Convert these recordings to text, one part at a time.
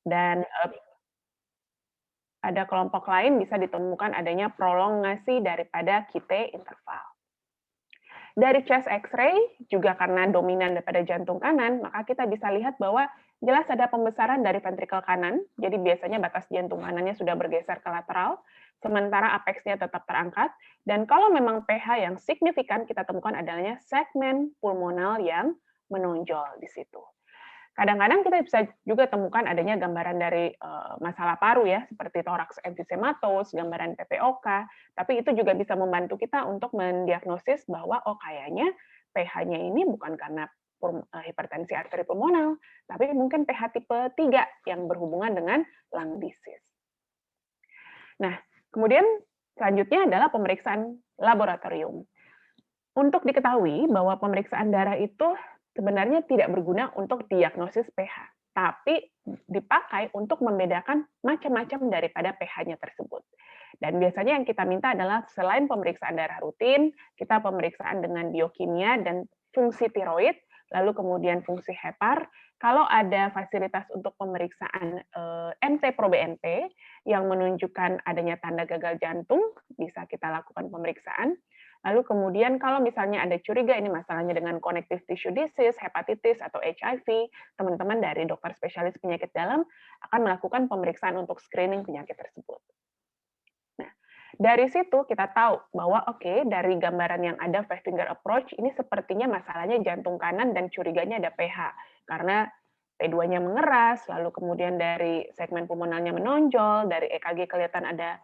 Dan pada kelompok lain bisa ditemukan adanya prolongasi daripada kite interval. Dari chest X-ray, juga karena dominan daripada jantung kanan, maka kita bisa lihat bahwa jelas ada pembesaran dari ventrikel kanan, jadi biasanya batas jantung kanannya sudah bergeser ke lateral, sementara apexnya tetap terangkat, dan kalau memang pH yang signifikan, kita temukan adanya segmen pulmonal yang menonjol di situ. Kadang-kadang kita bisa juga temukan adanya gambaran dari masalah paru ya, seperti thorax emphysematos, gambaran PPOK, tapi itu juga bisa membantu kita untuk mendiagnosis bahwa oh kayaknya pH-nya ini bukan karena hipertensi arteri pulmonal, tapi mungkin pH tipe 3 yang berhubungan dengan lung disease. Nah, kemudian selanjutnya adalah pemeriksaan laboratorium. Untuk diketahui bahwa pemeriksaan darah itu sebenarnya tidak berguna untuk diagnosis pH, tapi dipakai untuk membedakan macam-macam daripada pH-nya tersebut. Dan biasanya yang kita minta adalah selain pemeriksaan darah rutin, kita pemeriksaan dengan biokimia dan fungsi tiroid, lalu kemudian fungsi hepar. Kalau ada fasilitas untuk pemeriksaan MT-proBNP yang menunjukkan adanya tanda gagal jantung, bisa kita lakukan pemeriksaan. Lalu kemudian kalau misalnya ada curiga ini masalahnya dengan connective tissue disease, hepatitis, atau HIV, teman-teman dari dokter spesialis penyakit dalam akan melakukan pemeriksaan untuk screening penyakit tersebut. Nah, dari situ kita tahu bahwa oke, dari gambaran yang ada five finger approach, ini sepertinya masalahnya jantung kanan dan curiganya ada pH. Karena P2-nya mengeras, lalu kemudian dari segmen pulmonalnya menonjol, dari EKG kelihatan ada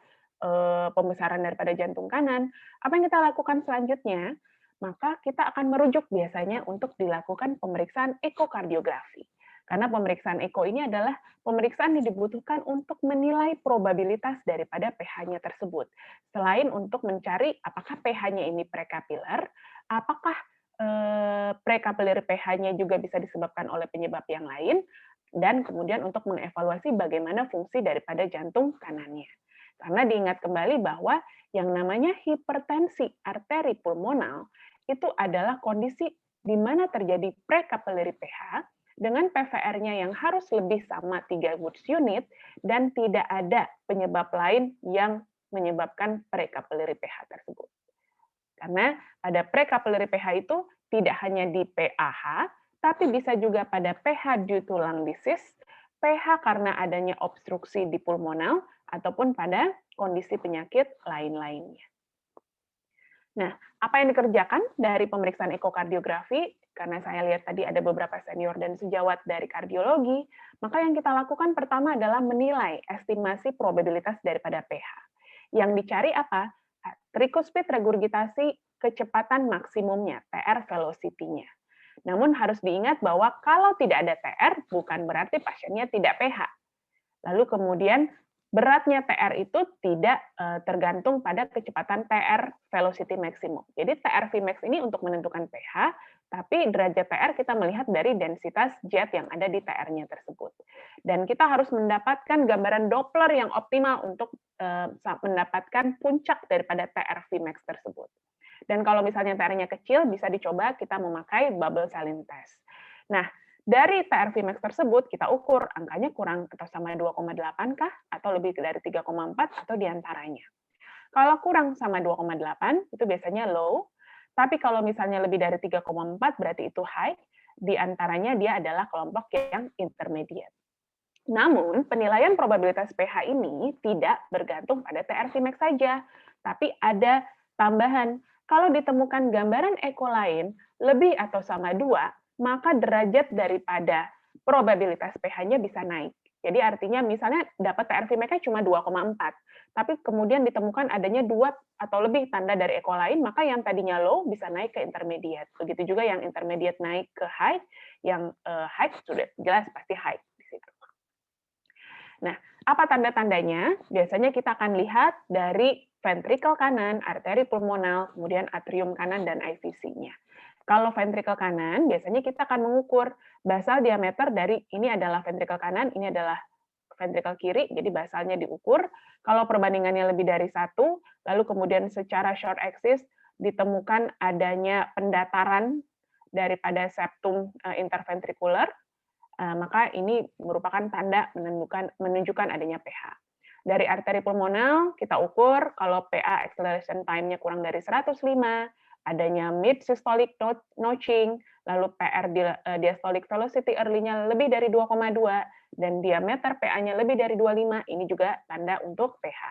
pembesaran daripada jantung kanan. Apa yang kita lakukan selanjutnya? Maka kita akan merujuk biasanya untuk dilakukan pemeriksaan ekokardiografi. Karena pemeriksaan eko ini adalah pemeriksaan yang dibutuhkan untuk menilai probabilitas daripada pH-nya tersebut. Selain untuk mencari apakah pH-nya ini prekapiler, apakah prekapiler pH-nya juga bisa disebabkan oleh penyebab yang lain, dan kemudian untuk mengevaluasi bagaimana fungsi daripada jantung kanannya. Karena diingat kembali bahwa yang namanya hipertensi arteri pulmonal itu adalah kondisi di mana terjadi prekapiler pH dengan PVR-nya yang harus lebih sama 3 Woods unit dan tidak ada penyebab lain yang menyebabkan precapillary pH tersebut. Karena pada precapillary pH itu tidak hanya di PAH, tapi bisa juga pada pH due to lung disease, pH karena adanya obstruksi di pulmonal, ataupun pada kondisi penyakit lain-lainnya. Nah, apa yang dikerjakan dari pemeriksaan ekokardiografi? Karena saya lihat tadi ada beberapa senior dan sejawat dari kardiologi, maka yang kita lakukan pertama adalah menilai estimasi probabilitas daripada pH. Yang dicari apa? Tricuspid regurgitasi kecepatan maksimumnya, TR velocity-nya. Namun harus diingat bahwa kalau tidak ada TR, bukan berarti pasiennya tidak pH. Lalu kemudian beratnya TR itu tidak tergantung pada kecepatan TR velocity maksimum. Jadi TR Vmax ini untuk menentukan pH, tapi derajat TR kita melihat dari densitas jet yang ada di TR-nya tersebut. Dan kita harus mendapatkan gambaran Doppler yang optimal untuk mendapatkan puncak daripada TR Vmax tersebut. Dan kalau misalnya TR-nya kecil, bisa dicoba kita memakai bubble saline test. Nah, dari TR Vmax tersebut, kita ukur angkanya kurang atau sama 2,8 kah? Atau lebih dari 3,4 atau diantaranya. Kalau kurang sama 2,8, itu biasanya low. Tapi kalau misalnya lebih dari 3,4, berarti itu high. Diantaranya dia adalah kelompok yang intermediate. Namun, penilaian probabilitas pH ini tidak bergantung pada TR Vmax saja, tapi ada tambahan. Kalau ditemukan gambaran eko lain lebih atau sama 2, maka derajat daripada probabilitas pH-nya bisa naik. Jadi artinya misalnya dapat TR Vmax-nya cuma 2,4, tapi kemudian ditemukan adanya 2 atau lebih tanda dari eko lain, maka yang tadinya low bisa naik ke intermediate. Begitu juga yang intermediate naik ke high, yang high sudah jelas pasti high di situ. Nah, apa tanda-tandanya? Biasanya kita akan lihat dari ventrikel kanan, arteri pulmonal, kemudian atrium kanan, dan IVC-nya. Kalau ventrikel kanan, biasanya kita akan mengukur basal diameter dari ini adalah ventrikel kanan, ini adalah ventrikel kiri, jadi basalnya diukur. Kalau perbandingannya lebih dari 1, lalu kemudian secara short axis ditemukan adanya pendataran daripada septum interventrikular, maka ini merupakan tanda menunjukkan adanya pH. Dari arteri pulmonal kita ukur kalau PA acceleration time-nya kurang dari 105, adanya mid systolic notching, lalu PR diastolic velocity early-nya lebih dari 2,2 dan diameter PA-nya lebih dari 25, ini juga tanda untuk pH.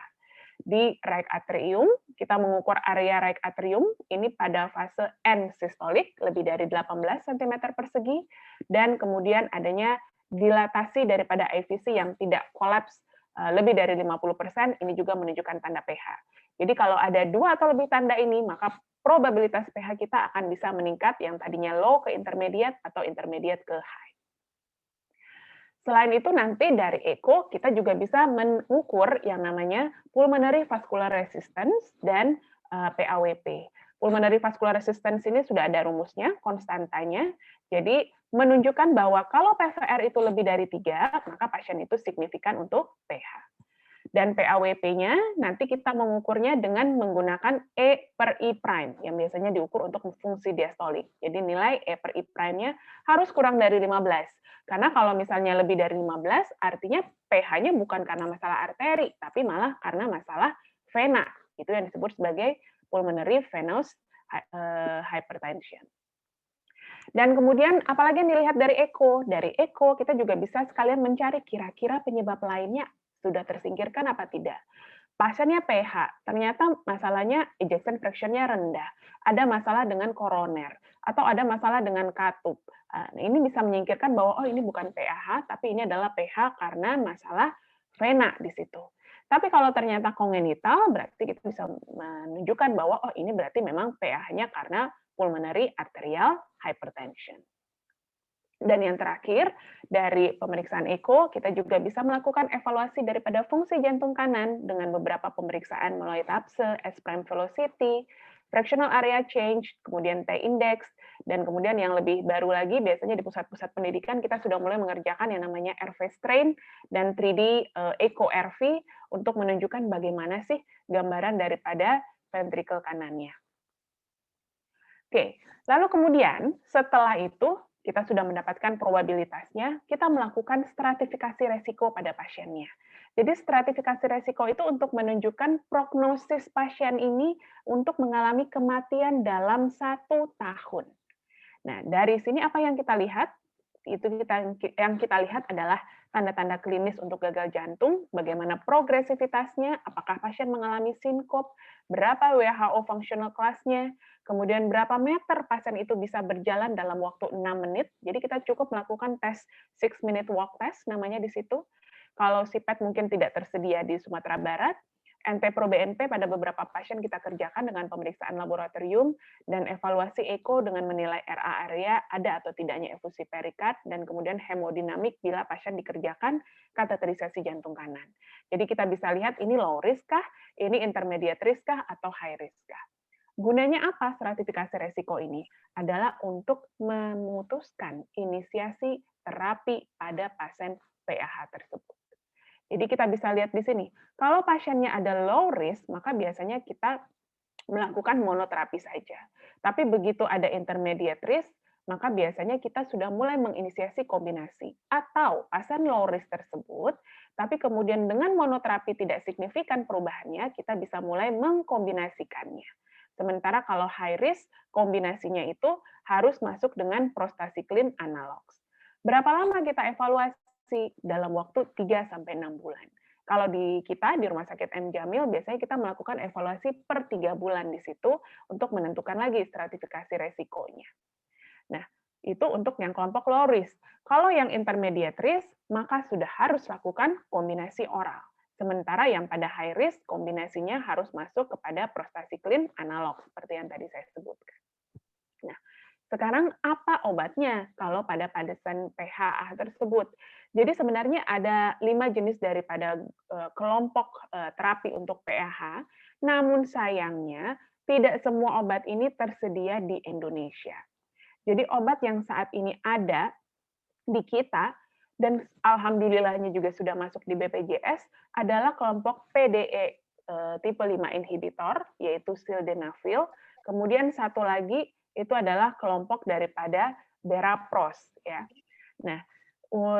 Di right atrium, kita mengukur area right atrium ini pada fase N sistolik lebih dari 18 cm persegi dan kemudian adanya dilatasi daripada IVC yang tidak kolaps lebih dari 50%, ini juga menunjukkan tanda pH. Jadi kalau ada 2 atau lebih tanda ini, maka probabilitas pH kita akan bisa meningkat yang tadinya low ke intermediate atau intermediate ke high. Selain itu nanti dari echo kita juga bisa mengukur yang namanya pulmonary vascular resistance dan PAWP. Pulmonary vascular resistance ini sudah ada rumusnya, konstantanya. Jadi menunjukkan bahwa kalau PVR itu lebih dari 3, maka pasien itu signifikan untuk pH. Dan PAWP-nya nanti kita mengukurnya dengan menggunakan E per I prime, yang biasanya diukur untuk fungsi diastolik. Jadi nilai E per I prime-nya harus kurang dari 15. Karena kalau misalnya lebih dari 15, artinya pH-nya bukan karena masalah arteri, tapi malah karena masalah vena. Itu yang disebut sebagai pulmonary venous hypertension. Dan kemudian apalagi yang dilihat dari echo? Dari echo kita juga bisa sekalian mencari kira-kira penyebab lainnya sudah tersingkirkan apa tidak. Pasiennya PH, ternyata masalahnya ejection fraction-nya rendah, ada masalah dengan koroner, atau ada masalah dengan katup. Nah, ini bisa menyingkirkan bahwa oh ini bukan PAH, tapi ini adalah PH karena masalah vena di situ. Tapi kalau ternyata kongenital, berarti kita bisa menunjukkan bahwa oh ini berarti memang PAH-nya karena pulmonary arterial hypertension. Dan yang terakhir, dari pemeriksaan echo, kita juga bisa melakukan evaluasi daripada fungsi jantung kanan dengan beberapa pemeriksaan melalui TAPSE, S-prime velocity, fractional area change, kemudian T-index, dan kemudian yang lebih baru lagi, biasanya di pusat-pusat pendidikan kita sudah mulai mengerjakan yang namanya RV strain dan 3D echo RV untuk menunjukkan bagaimana sih gambaran daripada ventricle kanannya. Oke, lalu kemudian setelah itu kita sudah mendapatkan probabilitasnya, kita melakukan stratifikasi resiko pada pasiennya. Jadi stratifikasi resiko itu untuk menunjukkan prognosis pasien ini untuk mengalami kematian dalam 1 tahun. Nah, dari sini apa yang kita lihat? Yang kita lihat adalah tanda-tanda klinis untuk gagal jantung, bagaimana progresivitasnya, apakah pasien mengalami sinkop, berapa WHO functional class-nya, kemudian berapa meter pasien itu bisa berjalan dalam waktu 6 menit. Jadi kita cukup melakukan tes 6-minute walk test namanya di situ. Kalau CPET mungkin tidak tersedia di Sumatera Barat, NT-proBNP pada beberapa pasien kita kerjakan dengan pemeriksaan laboratorium dan evaluasi echo dengan menilai RA area ada atau tidaknya efusi perikard dan kemudian hemodinamik bila pasien dikerjakan kateterisasi jantung kanan. Jadi kita bisa lihat ini low risk kah, ini intermediate risk kah, atau high risk kah. Gunanya apa stratifikasi resiko ini? Adalah untuk memutuskan inisiasi terapi pada pasien PAH tersebut. Jadi kita bisa lihat di sini, kalau pasiennya ada low risk, maka biasanya kita melakukan monoterapi saja. Tapi begitu ada intermediate risk, maka biasanya kita sudah mulai menginisiasi kombinasi. Atau pasien low risk tersebut, tapi kemudian dengan monoterapi tidak signifikan perubahannya, kita bisa mulai mengkombinasikannya. Sementara kalau high risk, kombinasinya itu harus masuk dengan prostacyclin analogs. Berapa lama kita evaluasi? Dalam waktu 3-6 bulan. Kalau di kita, di Rumah Sakit M. Jamil, biasanya kita melakukan evaluasi per 3 bulan di situ untuk menentukan lagi stratifikasi resikonya. Nah, itu untuk yang kelompok low risk. Kalau yang intermediate risk, maka sudah harus lakukan kombinasi oral. Sementara yang pada high risk, kombinasinya harus masuk kepada prostacyclin analog, seperti yang tadi saya sebutkan. Nah, sekarang apa obatnya kalau pada pasien PAH tersebut? Jadi sebenarnya ada 5 jenis daripada kelompok terapi untuk PAH, namun sayangnya tidak semua obat ini tersedia di Indonesia. Jadi obat yang saat ini ada di kita dan alhamdulillahnya juga sudah masuk di BPJS adalah kelompok PDE tipe 5 inhibitor, yaitu sildenafil. Kemudian satu lagi itu adalah kelompok daripada berapros, ya. Nah,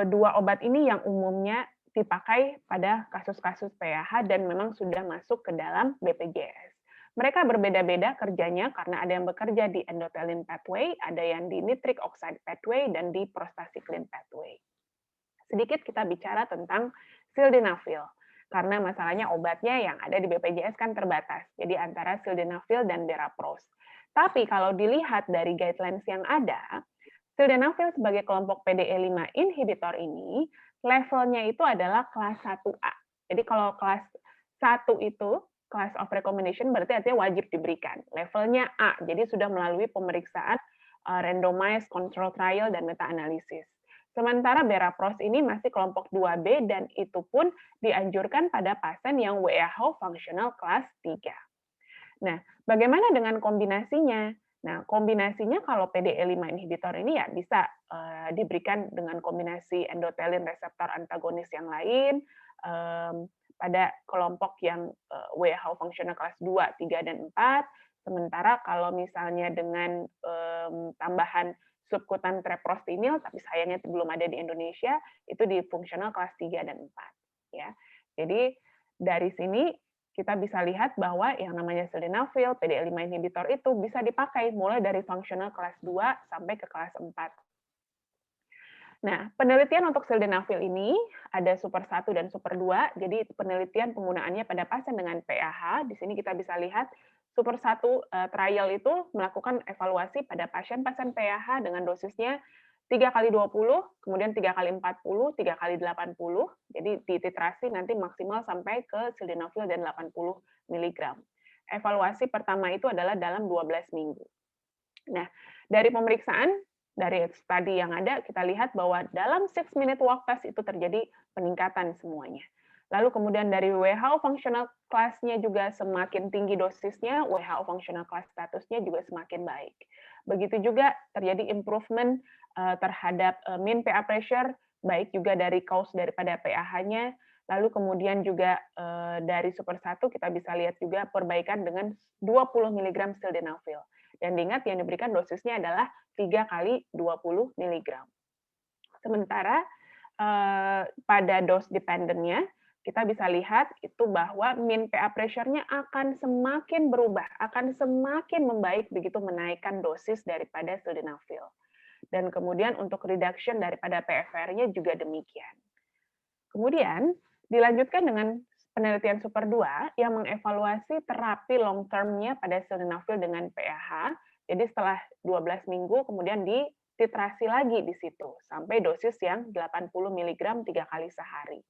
dua obat ini yang umumnya dipakai pada kasus-kasus PAH dan memang sudah masuk ke dalam BPJS. Mereka berbeda-beda kerjanya karena ada yang bekerja di endothelin pathway, ada yang di nitric oxide pathway, dan di prostacyclin pathway. Sedikit kita bicara tentang sildenafil, karena masalahnya obatnya yang ada di BPJS kan terbatas, jadi antara sildenafil dan Derapros. Tapi kalau dilihat dari guidelines yang ada, sildenafil sebagai kelompok PDE5 inhibitor ini, levelnya itu adalah kelas 1A. Jadi kalau kelas 1 itu, class of recommendation berarti artinya wajib diberikan. Levelnya A, jadi sudah melalui pemeriksaan randomized control trial dan meta-analisis. Sementara Berapros ini masih kelompok 2B dan itu pun dianjurkan pada pasien yang WHO functional class 3. Nah, bagaimana dengan kombinasinya? Nah, kombinasinya kalau PDE5 inhibitor ini ya bisa diberikan dengan kombinasi endothelin reseptor antagonis yang lain pada kelompok yang WHO functional class 2, 3, dan 4. Sementara kalau misalnya dengan tambahan subkutan treprostinil, tapi sayangnya belum ada di Indonesia, itu di fungsional kelas 3 dan 4. Ya. Jadi dari sini kita bisa lihat bahwa yang namanya sildenafil, PDE5 inhibitor itu bisa dipakai mulai dari fungsional kelas 2 sampai ke kelas 4. Nah, penelitian untuk sildenafil ini ada super 1 dan super 2. Jadi penelitian penggunaannya pada pasien dengan PAH. Di sini kita bisa lihat super 1 trial itu melakukan evaluasi pada pasien-pasien PAH dengan dosisnya 3 kali 20, kemudian 3 kali 40, 3 kali 80. Jadi dititrasi nanti maksimal sampai ke sildenafil dan 80 mg. Evaluasi pertama itu adalah dalam 12 minggu. Nah, dari pemeriksaan dari studi yang ada, kita lihat bahwa dalam 6-minute walk test itu terjadi peningkatan semuanya. Lalu kemudian dari WHO functional class-nya juga semakin tinggi dosisnya, WHO functional class statusnya juga semakin baik. Begitu juga terjadi improvement terhadap mean PA pressure, baik juga dari cause daripada PAH-nya, lalu kemudian juga dari super 1 kita bisa lihat juga perbaikan dengan 20 mg sildenafil. Dan diingat yang diberikan dosisnya adalah 3 kali 20 mg. Sementara pada dose dependent-nya, kita bisa lihat itu bahwa mean PA pressure-nya akan semakin berubah, akan semakin membaik begitu menaikkan dosis daripada sildenafil. Dan kemudian untuk reduction daripada PFR-nya juga demikian. Kemudian dilanjutkan dengan penelitian super 2 yang mengevaluasi terapi long term-nya pada sildenafil dengan PAH. Jadi setelah 12 minggu kemudian dititrasi lagi di situ sampai dosis yang 80 mg 3 kali sehari.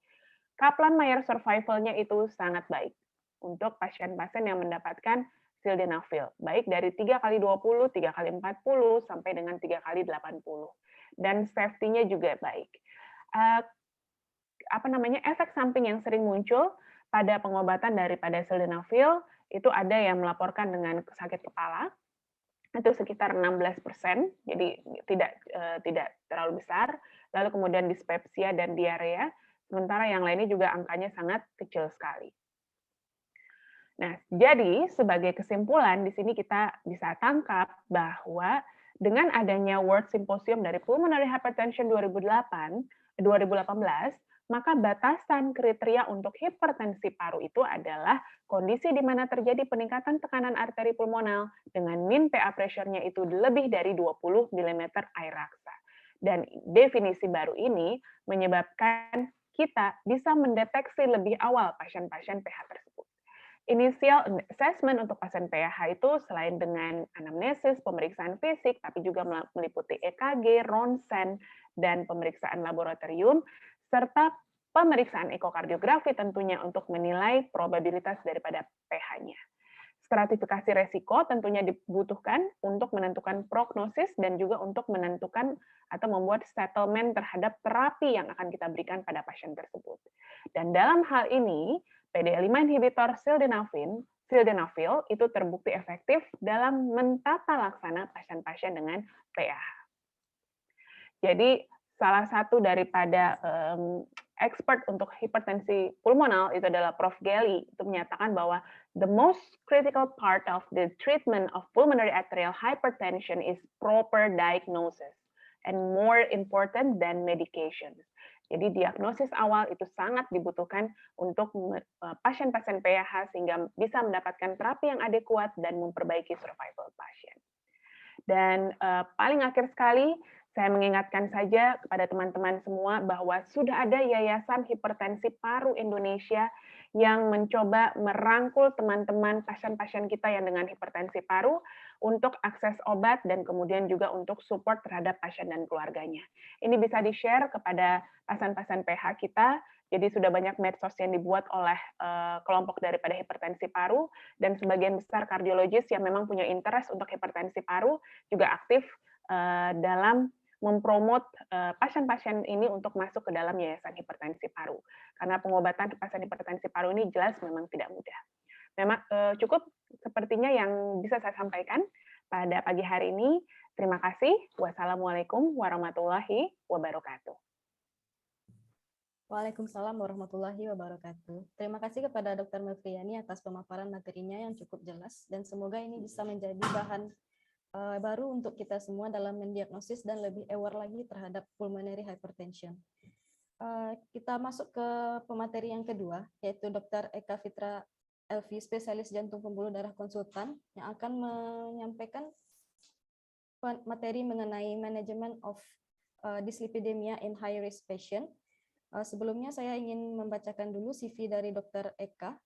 Kaplan-Meier survival-nya itu sangat baik untuk pasien-pasien yang mendapatkan sildenafil, baik dari 3 kali 20, 3 kali 40 sampai dengan 3 kali 80. Dan safety-nya juga baik. Efek samping yang sering muncul pada pengobatan daripada sildenafil itu ada yang melaporkan dengan sakit kepala, itu sekitar 16%, jadi tidak terlalu besar. Lalu kemudian dispepsia dan diarea, sementara yang lainnya juga angkanya sangat kecil sekali. Nah, jadi sebagai kesimpulan di sini kita bisa tangkap bahwa dengan adanya World Symposium dari Pulmonary Hypertension 2018, maka batasan kriteria untuk hipertensi paru itu adalah kondisi di mana terjadi peningkatan tekanan arteri pulmonal dengan mean PA pressure-nya itu lebih dari 20 mm air raksa. Dan definisi baru ini menyebabkan kita bisa mendeteksi lebih awal pasien-pasien PH tersebut. Initial assessment untuk pasien PAH itu selain dengan anamnesis, pemeriksaan fisik, tapi juga meliputi EKG, ronsen, dan pemeriksaan laboratorium, serta pemeriksaan ekokardiografi tentunya untuk menilai probabilitas daripada pH-nya. Stratifikasi resiko tentunya dibutuhkan untuk menentukan prognosis dan juga untuk menentukan atau membuat settlement terhadap terapi yang akan kita berikan pada pasien tersebut. Dan dalam hal ini, PDE5 inhibitor sildenafil itu terbukti efektif dalam mentata laksana pasien-pasien dengan PAH. Jadi salah satu daripada expert untuk hipertensi pulmonal itu adalah Prof. Gelly, itu menyatakan bahwa the most critical part of the treatment of pulmonary arterial hypertension is proper diagnosis. and more important than medications. Jadi diagnosis awal itu sangat dibutuhkan untuk pasien-pasien PAH sehingga bisa mendapatkan terapi yang adekuat dan memperbaiki survival pasien. Dan paling akhir sekali, saya mengingatkan saja kepada teman-teman semua bahwa sudah ada Yayasan Hipertensi Paru Indonesia yang mencoba merangkul teman-teman pasien-pasien kita yang dengan hipertensi paru untuk akses obat dan kemudian juga untuk support terhadap pasien dan keluarganya. Ini bisa di-share kepada pasien-pasien PH kita. Jadi sudah banyak medsos yang dibuat oleh kelompok daripada hipertensi paru, dan sebagian besar kardiologis yang memang punya interest untuk hipertensi paru juga aktif dalam mempromot pasien-pasien ini untuk masuk ke dalam yayasan hipertensi paru. Karena pengobatan pasien hipertensi paru ini jelas memang tidak mudah. Memang cukup sepertinya yang bisa saya sampaikan pada pagi hari ini. Terima kasih. Wassalamualaikum warahmatullahi wabarakatuh. Waalaikumsalam warahmatullahi wabarakatuh. Terima kasih kepada Dr. Mevriani atas pemaparan materinya yang cukup jelas, dan semoga ini bisa menjadi bahan baru untuk kita semua dalam mendiagnosis dan lebih aware lagi terhadap pulmonary hypertension. Kita masuk ke pemateri yang kedua, yaitu Dr. Eka Fitra Elvi, spesialis jantung pembuluh darah konsultan, yang akan menyampaikan materi mengenai management of dyslipidemia in high risk patient. Sebelumnya saya ingin membacakan dulu CV dari Dr. Eka.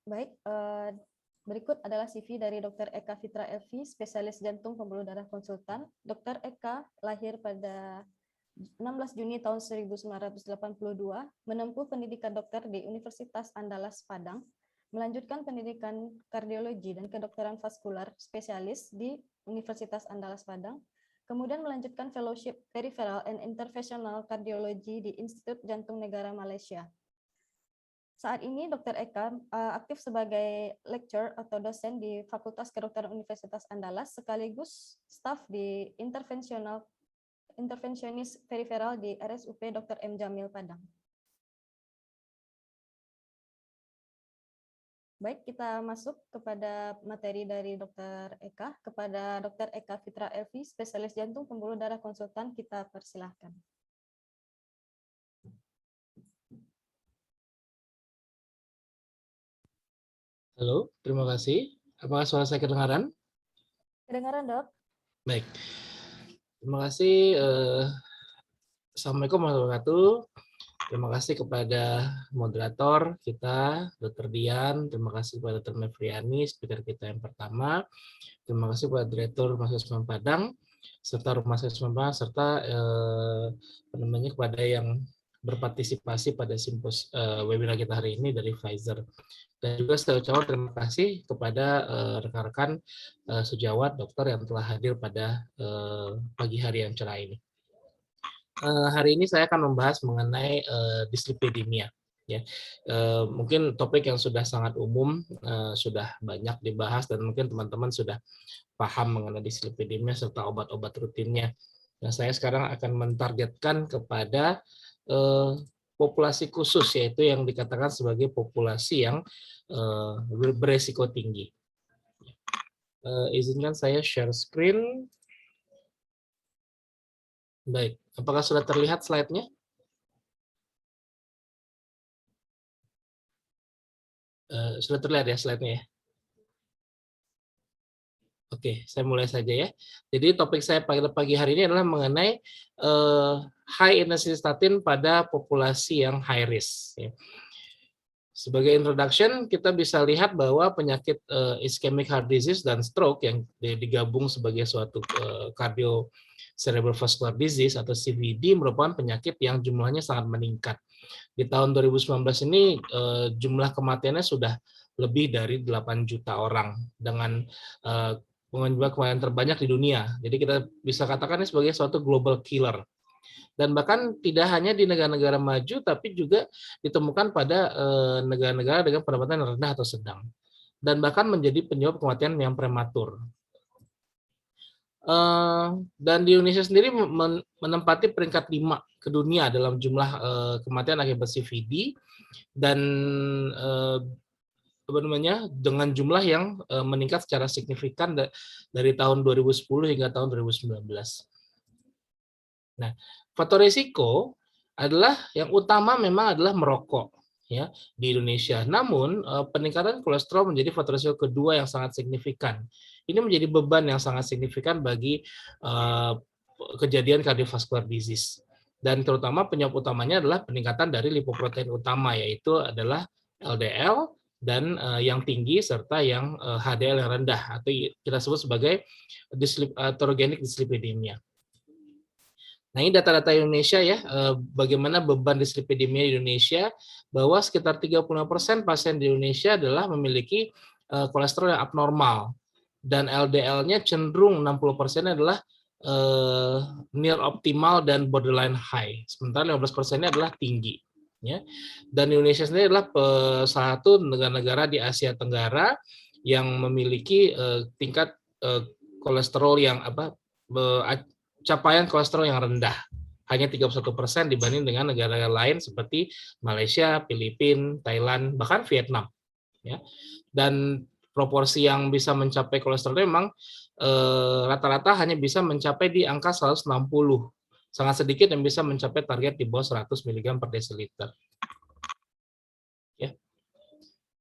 Baik, berikut adalah CV dari Dr. Eka Fitra Elvi, spesialis jantung pembuluh darah konsultan. Dr. Eka lahir pada 16 Juni tahun 1982, menempuh pendidikan dokter di Universitas Andalas Padang, melanjutkan pendidikan kardiologi dan kedokteran vaskular spesialis di Universitas Andalas Padang, kemudian melanjutkan fellowship peripheral and interventional cardiology di Institut Jantung Negara Malaysia. Saat ini Dr. Eka aktif sebagai lecturer atau dosen di Fakultas Kedokteran Universitas Andalas, sekaligus staf di intervensionis peripheral di RSUP Dr. M. Jamil Padang. Baik, kita masuk kepada materi dari Dr. Eka. Kepada Dr. Eka Fitra Elvi, spesialis jantung pembuluh darah konsultan, kita persilahkan. Halo, terima kasih. Apakah suara saya kedengaran? Kedengaran, Dok? Baik. Terima kasih. Assalamualaikum warahmatullahi wabarakatuh. Terima kasih kepada moderator kita, Dr. Dian. Terima kasih kepada Dr. Mevriani, speaker kita yang pertama. Terima kasih kepada Direktur Rumah Sakit Islam Padang, serta Rumah Sakit Islam Padang, serta kepada yang berpartisipasi pada webinar kita hari ini dari Pfizer. Dan juga saya ucapkan terima kasih kepada rekan-rekan sejawat dokter yang telah hadir pada pagi hari yang cerah ini. Hari ini saya akan membahas mengenai dyslipidemia. Ya, mungkin topik yang sudah sangat umum, sudah banyak dibahas, dan mungkin teman-teman sudah paham mengenai dyslipidemia serta obat-obat rutinnya. Nah, saya sekarang akan mentargetkan kepada populasi khusus, yaitu yang dikatakan sebagai populasi yang beresiko tinggi. Izinkan saya share screen. Baik, apakah sudah terlihat slide-nya? Sudah terlihat ya slide-nya ya? Oke, saya mulai saja ya. Jadi topik saya pada pagi hari ini adalah mengenai high intensity statin pada populasi yang high risk. Ya. Sebagai introduction, kita bisa lihat bahwa penyakit ischemic heart disease dan stroke yang digabung sebagai suatu cardio cerebral vascular disease atau CVD merupakan penyakit yang jumlahnya sangat meningkat. Di tahun 2019 ini jumlah kematiannya sudah lebih dari 8 juta orang dengan jumlah kematian terbanyak di dunia. Jadi kita bisa katakan ini sebagai suatu global killer. Dan bahkan tidak hanya di negara-negara maju, tapi juga ditemukan pada negara-negara dengan pendapatan yang rendah atau sedang. Dan bahkan menjadi penyebab kematian yang prematur. Dan di Indonesia sendiri menempati peringkat 5 ke dunia dalam jumlah kematian akibat CVD, dan apa namanya, dengan jumlah yang meningkat secara signifikan dari tahun 2010 hingga tahun 2019. Nah, faktor risiko adalah yang utama memang adalah merokok ya di Indonesia. Namun peningkatan kolesterol menjadi faktor risiko kedua yang sangat signifikan. Ini menjadi beban yang sangat signifikan bagi kejadian cardiovascular disease. Dan terutama penyebab utamanya adalah peningkatan dari lipoprotein utama, yaitu adalah LDL dan yang tinggi serta yang HDL yang rendah, atau kita sebut sebagai atherogenic dyslipidemia. Nah, ini data-data Indonesia ya, bagaimana beban dyslipidemia di Indonesia, bahwa sekitar 35% pasien di Indonesia adalah memiliki kolesterol yang abnormal, dan LDL-nya cenderung 60% adalah near optimal dan borderline high, sementara 15%-nya adalah tinggi. Ya. Dan Indonesia sendiri adalah salah satu negara-negara di Asia Tenggara yang memiliki tingkat kolesterol yang capaian kolesterol yang rendah, hanya 31% dibanding dengan negara lain seperti Malaysia, Filipina, Thailand, bahkan Vietnam. Ya. Dan proporsi yang bisa mencapai kolesterol memang rata-rata hanya bisa mencapai di angka 160. Sangat sedikit yang bisa mencapai target di bawah 100 mg per desiliter. Ya.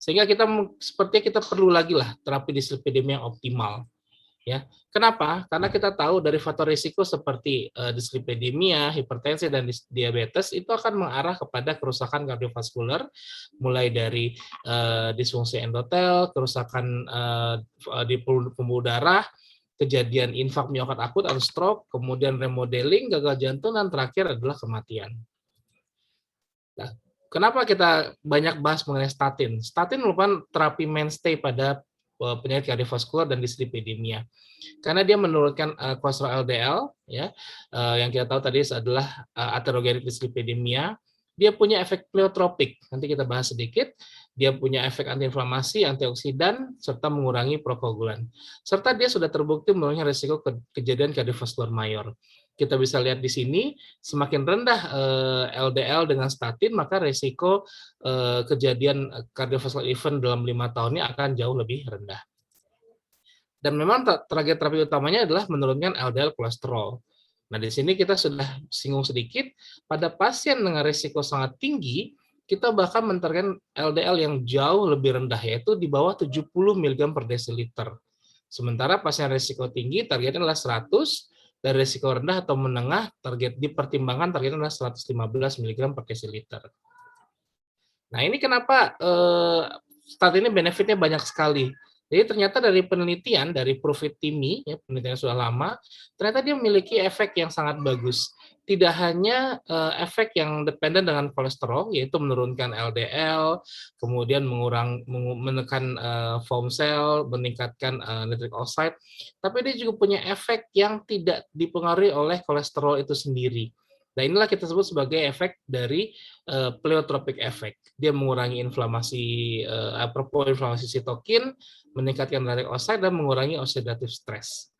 Sehingga kita perlu lagi lah terapi dyslipidemia yang optimal. Ya, kenapa? Karena kita tahu dari faktor risiko seperti dyslipidemia, hipertensi, dan diabetes itu akan mengarah kepada kerusakan kardiovaskular, mulai dari disfungsi endotel, kerusakan di pembuluh darah, kejadian infak miokard akut atau stroke, kemudian remodeling, gagal jantung, dan terakhir adalah kematian. Nah, kenapa kita banyak bahas mengenai statin? Statin merupakan terapi mainstay pada penyakit kardiovaskular dan dyslipidemia, karena dia menurunkan kolesterol LDL, ya, yang kita tahu tadi adalah atherogenic dyslipidemia. Dia punya efek pleotropik, nanti kita bahas sedikit. Dia punya efek antiinflamasi, antioksidan, serta mengurangi prokoagulan. Serta dia sudah terbukti menurunkan risiko kejadian kardiovaskular mayor. Kita bisa lihat di sini, semakin rendah LDL dengan statin, maka risiko kejadian kardiovaskular event dalam 5 tahun ini akan jauh lebih rendah. Dan memang target terapi utamanya adalah menurunkan LDL kolesterol. Nah, di sini kita sudah singgung sedikit, pada pasien dengan risiko sangat tinggi, kita bahkan mentargetkan LDL yang jauh lebih rendah, yaitu di bawah 70 mg per desiliter. Sementara pasien risiko tinggi targetnya adalah 100, dan risiko rendah atau menengah dipertimbangkan targetnya adalah 115 mg per desiliter. Nah, ini kenapa statin ini benefitnya banyak sekali. Jadi ternyata dari penelitian dari Profit-Timi, ya, penelitian sudah lama, ternyata dia memiliki efek yang sangat bagus. Tidak hanya efek yang dependen dengan kolesterol, yaitu menurunkan LDL, kemudian menekan foam cell, meningkatkan nitric oxide, tapi dia juga punya efek yang tidak dipengaruhi oleh kolesterol itu sendiri. Nah, inilah kita sebut sebagai efek dari pleiotropic effect. Dia mengurangi inflamasi, inflamasi sitokin, meningkatkan nitric oxide, dan mengurangi oxidative stress.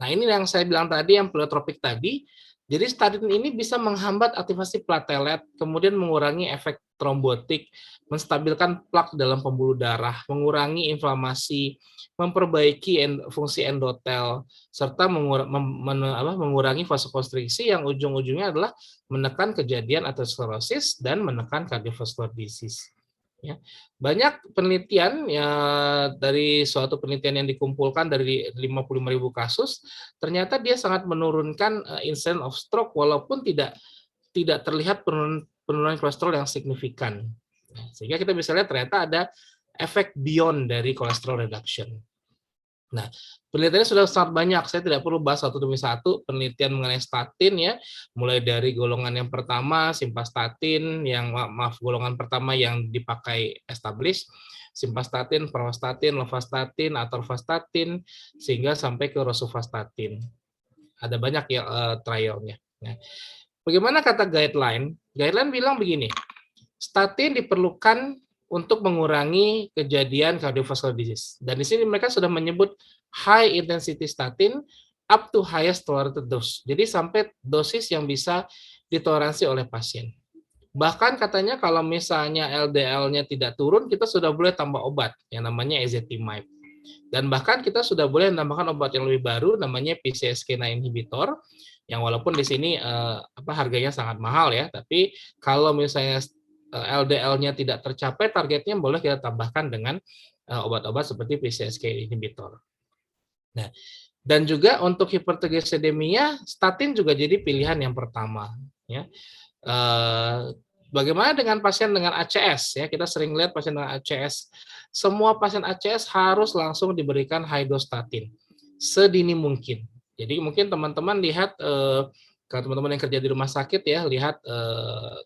Nah, ini yang saya bilang tadi, yang pleiotropic tadi. Jadi statin ini bisa menghambat aktivasi platelet, kemudian mengurangi efek trombotik, menstabilkan plak dalam pembuluh darah, mengurangi inflamasi, memperbaiki fungsi endotel, serta mengurangi vasokonstriksi yang ujung-ujungnya adalah menekan kejadian aterosklerosis dan menekan cardiovascular disease. Ya. Banyak penelitian ya, dari suatu penelitian yang dikumpulkan dari 55.000 kasus, ternyata dia sangat menurunkan incidence of stroke walaupun tidak terlihat penurunan kolesterol yang signifikan. Sehingga kita bisa lihat ternyata ada efek beyond dari kolesterol reduction. Nah, penelitiannya sudah sangat banyak, saya tidak perlu bahas satu demi satu penelitian mengenai statin ya, mulai dari golongan yang pertama, simvastatin, golongan pertama yang dipakai established, simvastatin, pravastatin, lovastatin, atorvastatin, sehingga sampai ke rosuvastatin. Ada banyak ya trialnya. Nah, bagaimana kata guideline? Guideline bilang begini, statin diperlukan untuk mengurangi kejadian cardiovascular disease. Dan di sini mereka sudah menyebut high intensity statin up to highest tolerated dose. Jadi sampai dosis yang bisa ditoleransi oleh pasien. Bahkan katanya kalau misalnya LDL-nya tidak turun, kita sudah boleh tambah obat yang namanya ezetimibe. Dan bahkan kita sudah boleh menambahkan obat yang lebih baru namanya PCSK9 inhibitor, yang walaupun di sini harganya sangat mahal ya, tapi kalau misalnya LDL-nya tidak tercapai targetnya, boleh kita tambahkan dengan obat-obat seperti PCSK inhibitor. Nah, dan juga untuk hipertrigliseridemia, statin juga jadi pilihan yang pertama. Ya. Bagaimana dengan pasien dengan ACS? Ya, kita sering lihat pasien dengan ACS. Semua pasien ACS harus langsung diberikan high dose statin sedini mungkin. Jadi mungkin teman-teman lihat kalau teman-teman yang kerja di rumah sakit ya, lihat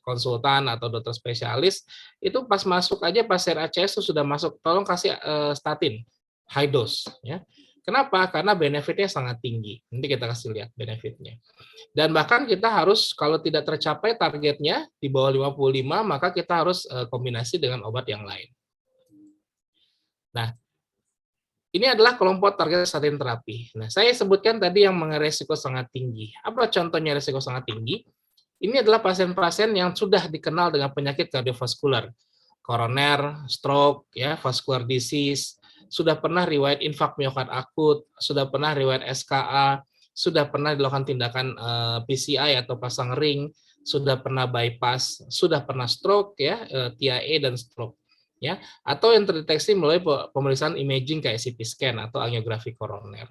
konsultan atau dokter spesialis itu pas masuk aja pasien ACS itu sudah masuk, tolong kasih statin high dose. Ya. Kenapa? Karena benefitnya sangat tinggi. Nanti kita kasih lihat benefitnya. Dan bahkan kita harus, kalau tidak tercapai targetnya di bawah 55, maka kita harus kombinasi dengan obat yang lain. Nah, ini adalah kelompok target statin terapi. Nah, saya sebutkan tadi yang mengenai risiko sangat tinggi. Apa contohnya risiko sangat tinggi? Ini adalah pasien-pasien yang sudah dikenal dengan penyakit kardiovaskular, koroner, stroke, ya, vascular disease, sudah pernah riwayat infark miokard akut, sudah pernah riwayat SKA, sudah pernah dilakukan tindakan PCI atau pasang ring, sudah pernah bypass, sudah pernah stroke ya, TIA dan stroke ya, atau yang terdeteksi melalui pemeriksaan imaging kayak CT scan atau angiografi koroner.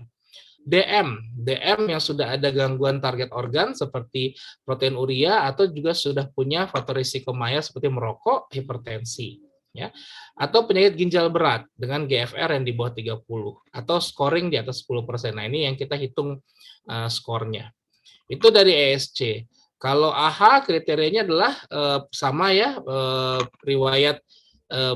DM yang sudah ada gangguan target organ seperti protein urea atau juga sudah punya faktor risiko maya seperti merokok, hipertensi. Ya, atau penyakit ginjal berat dengan GFR yang di bawah 30 atau scoring di atas 10%. Nah, ini yang kita hitung skornya. Itu dari ESC. Kalau AHA kriterianya adalah sama ya, riwayat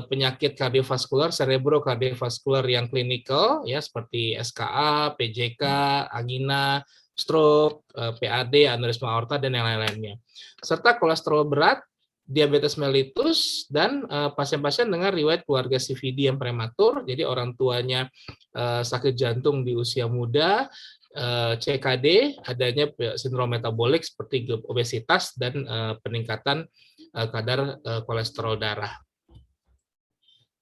penyakit kardiovaskular, cerebrokardiovaskular yang klinikal ya seperti SKA, PJK, angina, stroke, PAD, aneurisma aorta dan yang lain-lainnya. Serta kolesterol berat, diabetes mellitus, dan pasien-pasien dengan riwayat keluarga CVD yang prematur, jadi orang tuanya sakit jantung di usia muda, CKD, adanya sindrom metabolik seperti obesitas dan peningkatan kadar kolesterol darah.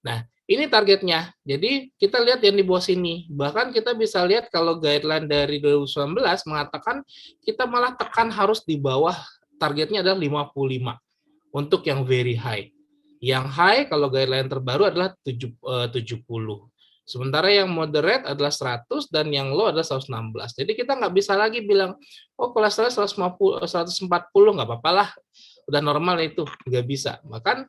Nah, ini targetnya. Jadi kita lihat yang di bawah sini. Bahkan kita bisa lihat kalau guideline dari 2019 mengatakan kita malah tekan harus di bawah, targetnya adalah 55 untuk yang very high. Yang high kalau guideline terbaru adalah 70. Sementara yang moderate adalah 100 dan yang low adalah 116. Jadi kita nggak bisa lagi bilang, oh kolesterol 140 nggak apa-apa lah, udah normal itu, nggak bisa. Bahkan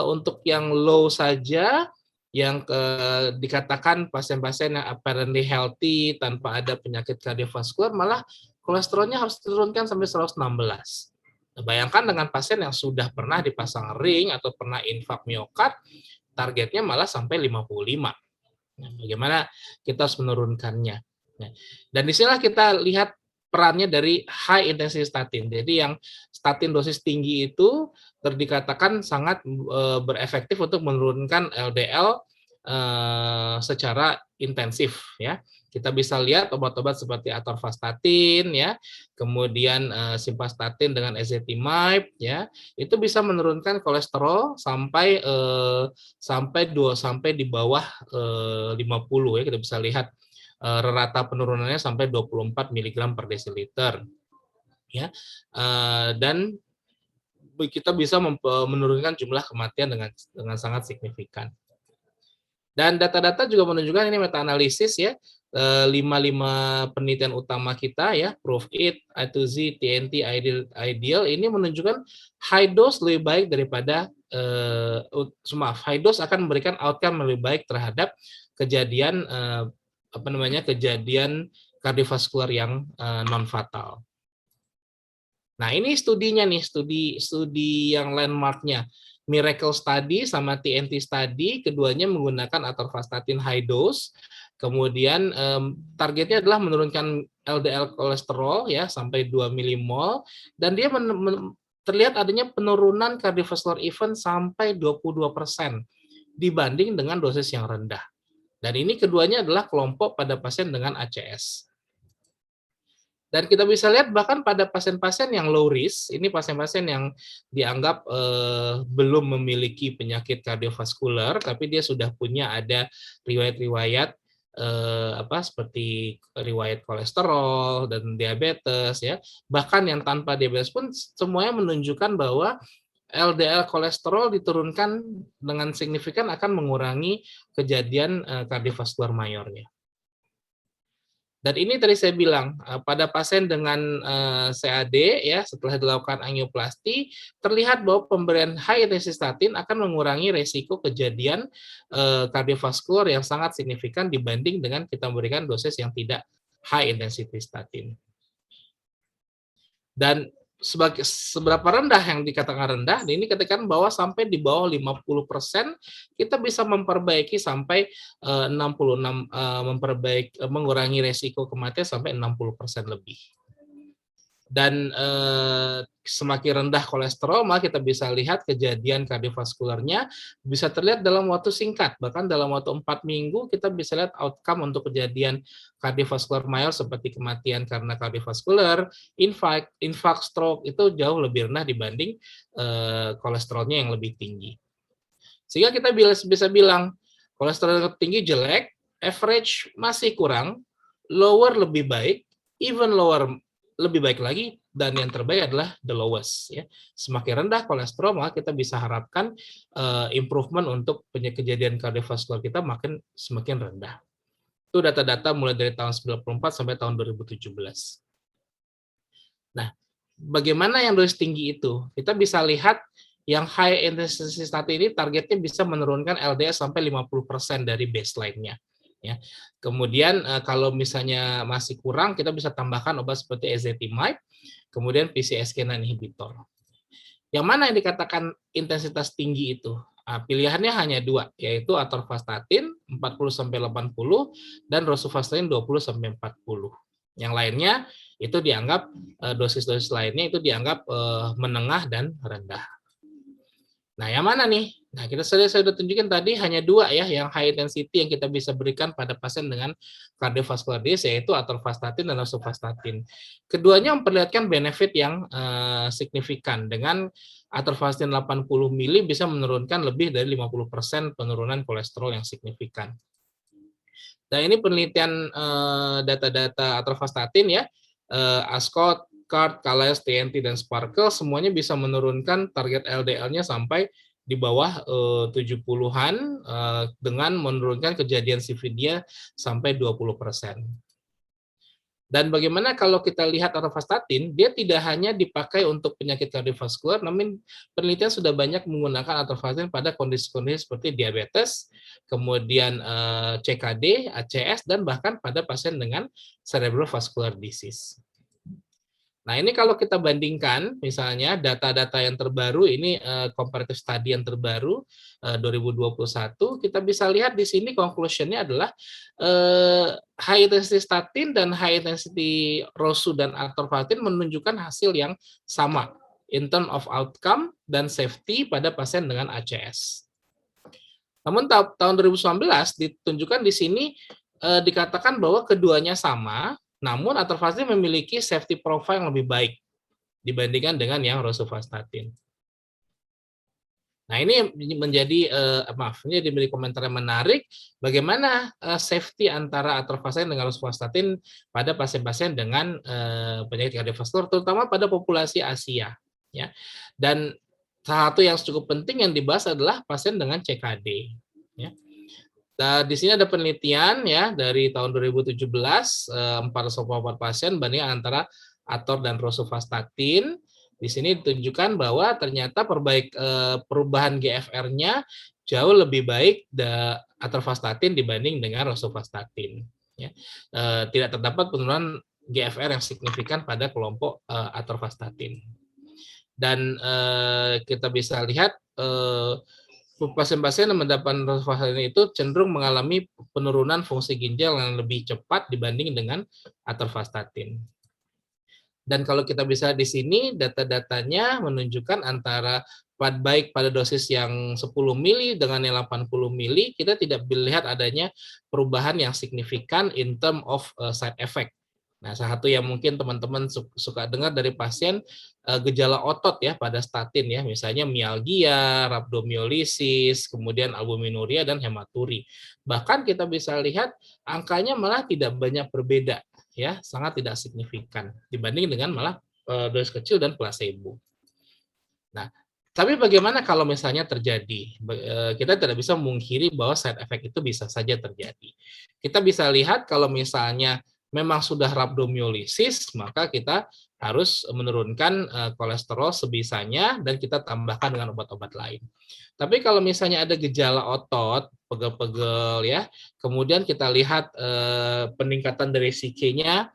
untuk yang low saja, yang dikatakan pasien-pasien yang apparently healthy tanpa ada penyakit kardiovaskular, malah kolesterolnya harus diturunkan sampai 116. Nah, bayangkan dengan pasien yang sudah pernah dipasang ring atau pernah infark miokard, targetnya malah sampai 55. Nah, bagaimana kita harus menurunkannya? Nah, dan disinilah kita lihat perannya dari high intensity statin. Jadi yang statin dosis tinggi itu dikatakan sangat berefektif untuk menurunkan LDL secara intensif ya. Kita bisa lihat obat-obat seperti atorvastatin ya, kemudian simvastatin dengan ezetimibe ya, itu bisa menurunkan kolesterol sampai di bawah 50 ya. Kita bisa lihat rata penurunannya sampai 24 mg per desiliter ya, dan kita bisa menurunkan jumlah kematian dengan sangat signifikan. Dan data-data juga menunjukkan, ini meta-analisis ya, 5 penelitian utama kita ya, PROOF-IT, I2Z, TNT, IDEAL, ini menunjukkan high dose lebih baik daripada high dose akan memberikan outcome lebih baik terhadap kejadian kejadian kardiovaskular yang non fatal. Nah, ini studinya nih, studi yang landmarknya. Miracle Study sama TNT Study, keduanya menggunakan atorvastatin high dose. Kemudian targetnya adalah menurunkan LDL kolesterol ya sampai 2 milimol, dan dia terlihat adanya penurunan cardiovascular event sampai 22%. dibanding dengan dosis yang rendah. Dan ini keduanya adalah kelompok pada pasien dengan ACS. Dan kita bisa lihat bahkan pada pasien-pasien yang low risk, ini pasien-pasien yang dianggap belum memiliki penyakit kardiovaskular, tapi dia sudah punya ada riwayat-riwayat seperti riwayat kolesterol dan diabetes, ya. Bahkan yang tanpa diabetes pun semuanya menunjukkan bahwa LDL kolesterol diturunkan dengan signifikan akan mengurangi kejadian kardiovaskular mayornya. Dan ini tadi saya bilang, pada pasien dengan CAD, ya, setelah dilakukan angioplasti, terlihat bahwa pemberian high intensity statin akan mengurangi resiko kejadian kardiovaskular yang sangat signifikan dibanding dengan kita memberikan dosis yang tidak high intensity statin. Dan seberapa rendah yang dikatakan rendah, ini katakan bahwa sampai di bawah 50% kita bisa memperbaiki sampai 66 mengurangi resiko kematian sampai 60% lebih. Dan semakin rendah kolesterol, maka kita bisa lihat kejadian kardiovaskularnya bisa terlihat dalam waktu singkat. Bahkan dalam waktu 4 minggu kita bisa lihat outcome untuk kejadian kardiovaskular mayor seperti kematian karena kardiovaskular, infark, stroke itu jauh lebih rendah dibanding kolesterolnya yang lebih tinggi. Sehingga kita bisa bilang kolesterol tinggi jelek, average masih kurang, lower lebih baik, even lower lebih baik lagi, dan yang terbaik adalah the lowest, ya. Semakin rendah kolesterol, maka kita bisa harapkan improvement untuk kejadian kardiovaskular kita semakin rendah. Itu data-data mulai dari tahun 94 sampai tahun 2017. Nah, bagaimana yang dosis tinggi itu? Kita bisa lihat yang high intensity statin ini targetnya bisa menurunkan LDL sampai 50% dari baseline-nya. Ya. Kemudian kalau misalnya masih kurang, kita bisa tambahkan obat seperti ezetimibe, kemudian PCSK9 inhibitor. Yang mana yang dikatakan intensitas tinggi itu? Pilihannya hanya dua, yaitu atorvastatin 40-80 dan rosuvastatin 20-40. Yang lainnya itu dianggap dosis-dosis lainnya itu dianggap menengah dan rendah. Nah, yang mana nih? Nah, saya sudah tunjukkan tadi hanya dua, ya, yang high intensity yang kita bisa berikan pada pasien dengan cardiovascular disease, yaitu atorvastatin dan rosuvastatin. Keduanya memperlihatkan benefit yang signifikan. Dengan atorvastatin 80 mili bisa menurunkan lebih dari 50% penurunan kolesterol yang signifikan. Nah, ini penelitian data-data atorvastatin, ya, Ascot, CART, CALES, TNT, dan Sparkle semuanya bisa menurunkan target LDL-nya sampai di bawah 70-an dengan menurunkan kejadian CV-nya sampai 20%. Dan bagaimana kalau kita lihat atorvastatin, dia tidak hanya dipakai untuk penyakit kardiovaskular, namun penelitian sudah banyak menggunakan atorvastatin pada kondisi-kondisi seperti diabetes, kemudian CKD, ACS, dan bahkan pada pasien dengan cerebrovascular disease. Nah, ini kalau kita bandingkan, misalnya data-data yang terbaru, ini comparative study yang terbaru 2021, kita bisa lihat di sini conclusion-nya adalah high intensity statin dan high intensity rosu dan atorvastatin menunjukkan hasil yang sama in terms of outcome dan safety pada pasien dengan ACS. Namun tahun 2019 ditunjukkan di sini dikatakan bahwa keduanya sama, namun atorvastatin memiliki safety profile yang lebih baik dibandingkan dengan yang rosuvastatin. Nah, ini menjadi komentar yang menarik bagaimana safety antara atorvastatin dengan rosuvastatin pada pasien-pasien dengan penyakit kardiovaskular, terutama pada populasi Asia, ya. Dan salah satu yang cukup penting yang dibahas adalah pasien dengan CKD, ya. Nah, di sini ada penelitian, ya, dari tahun 2017 404 pasien banding antara ator dan rosuvastatin. Di sini ditunjukkan bahwa ternyata perubahan GFR-nya jauh lebih baik atorvastatin dibanding dengan rosuvastatin. Ya. Tidak terdapat penurunan GFR yang signifikan pada kelompok atorvastatin. Dan kita bisa lihat pasien-pasien yang mendapatkan rosuvastatin itu cenderung mengalami penurunan fungsi ginjal yang lebih cepat dibanding dengan atorvastatin. Dan kalau kita bisa di sini data-datanya menunjukkan antara baik pada dosis yang 10 mili dengan yang 80 mili, kita tidak melihat adanya perubahan yang signifikan in term of side effect. Nah, salah satu yang mungkin teman-teman suka dengar dari pasien gejala otot ya pada statin ya, misalnya mialgia, rhabdomyolysis, kemudian albuminuria dan hematuri. Bahkan kita bisa lihat angkanya malah tidak banyak berbeda ya, sangat tidak signifikan dibanding dengan malah dosis kecil dan placebo. Nah, tapi bagaimana kalau misalnya terjadi? Kita tidak bisa memungkiri bahwa side effect itu bisa saja terjadi. Kita bisa lihat kalau misalnya memang sudah rhabdomyolysis, maka kita harus menurunkan kolesterol sebisanya dan kita tambahkan dengan obat-obat lain. Tapi kalau misalnya ada gejala otot, pegel-pegel ya, kemudian kita lihat peningkatan dari CK-nya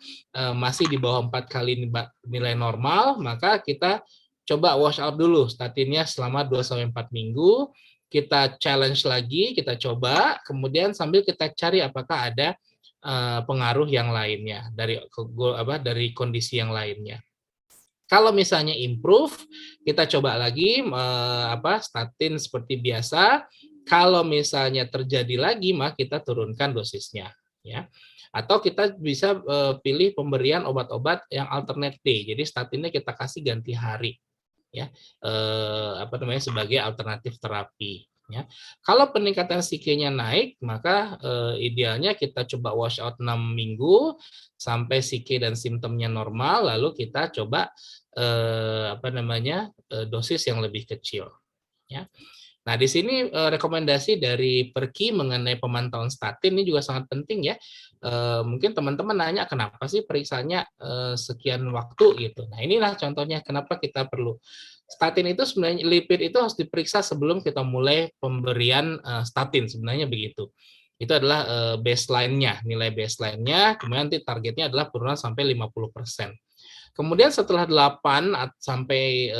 masih di bawah 4 kali nilai normal, maka kita coba wash out dulu statinnya selama 2-4 minggu, kita challenge lagi, kita coba, kemudian sambil kita cari apakah ada pengaruh yang lainnya dari kondisi yang lainnya. Kalau misalnya improve, kita coba lagi statin seperti biasa. Kalau misalnya terjadi lagi, maka kita turunkan dosisnya, ya. Atau kita bisa pilih pemberian obat-obat yang alternate day. Jadi statinnya kita kasih ganti hari, ya, sebagai alternatif terapi. Ya. Kalau peningkatan CK-nya naik, maka idealnya kita coba wash out 6 minggu sampai CK dan simptomnya normal, lalu kita coba dosis yang lebih kecil. Ya. Nah, di sini rekomendasi dari Perki mengenai pemantauan statin ini juga sangat penting ya. Mungkin teman-teman nanya kenapa sih periksanya sekian waktu gitu. Nah, inilah contohnya kenapa kita perlu. Statin itu sebenarnya lipid itu harus diperiksa sebelum kita mulai pemberian statin, sebenarnya begitu. Itu adalah baseline-nya, nilai baseline-nya, kemudian nanti targetnya adalah penurunan sampai 50%. Kemudian setelah 8 sampai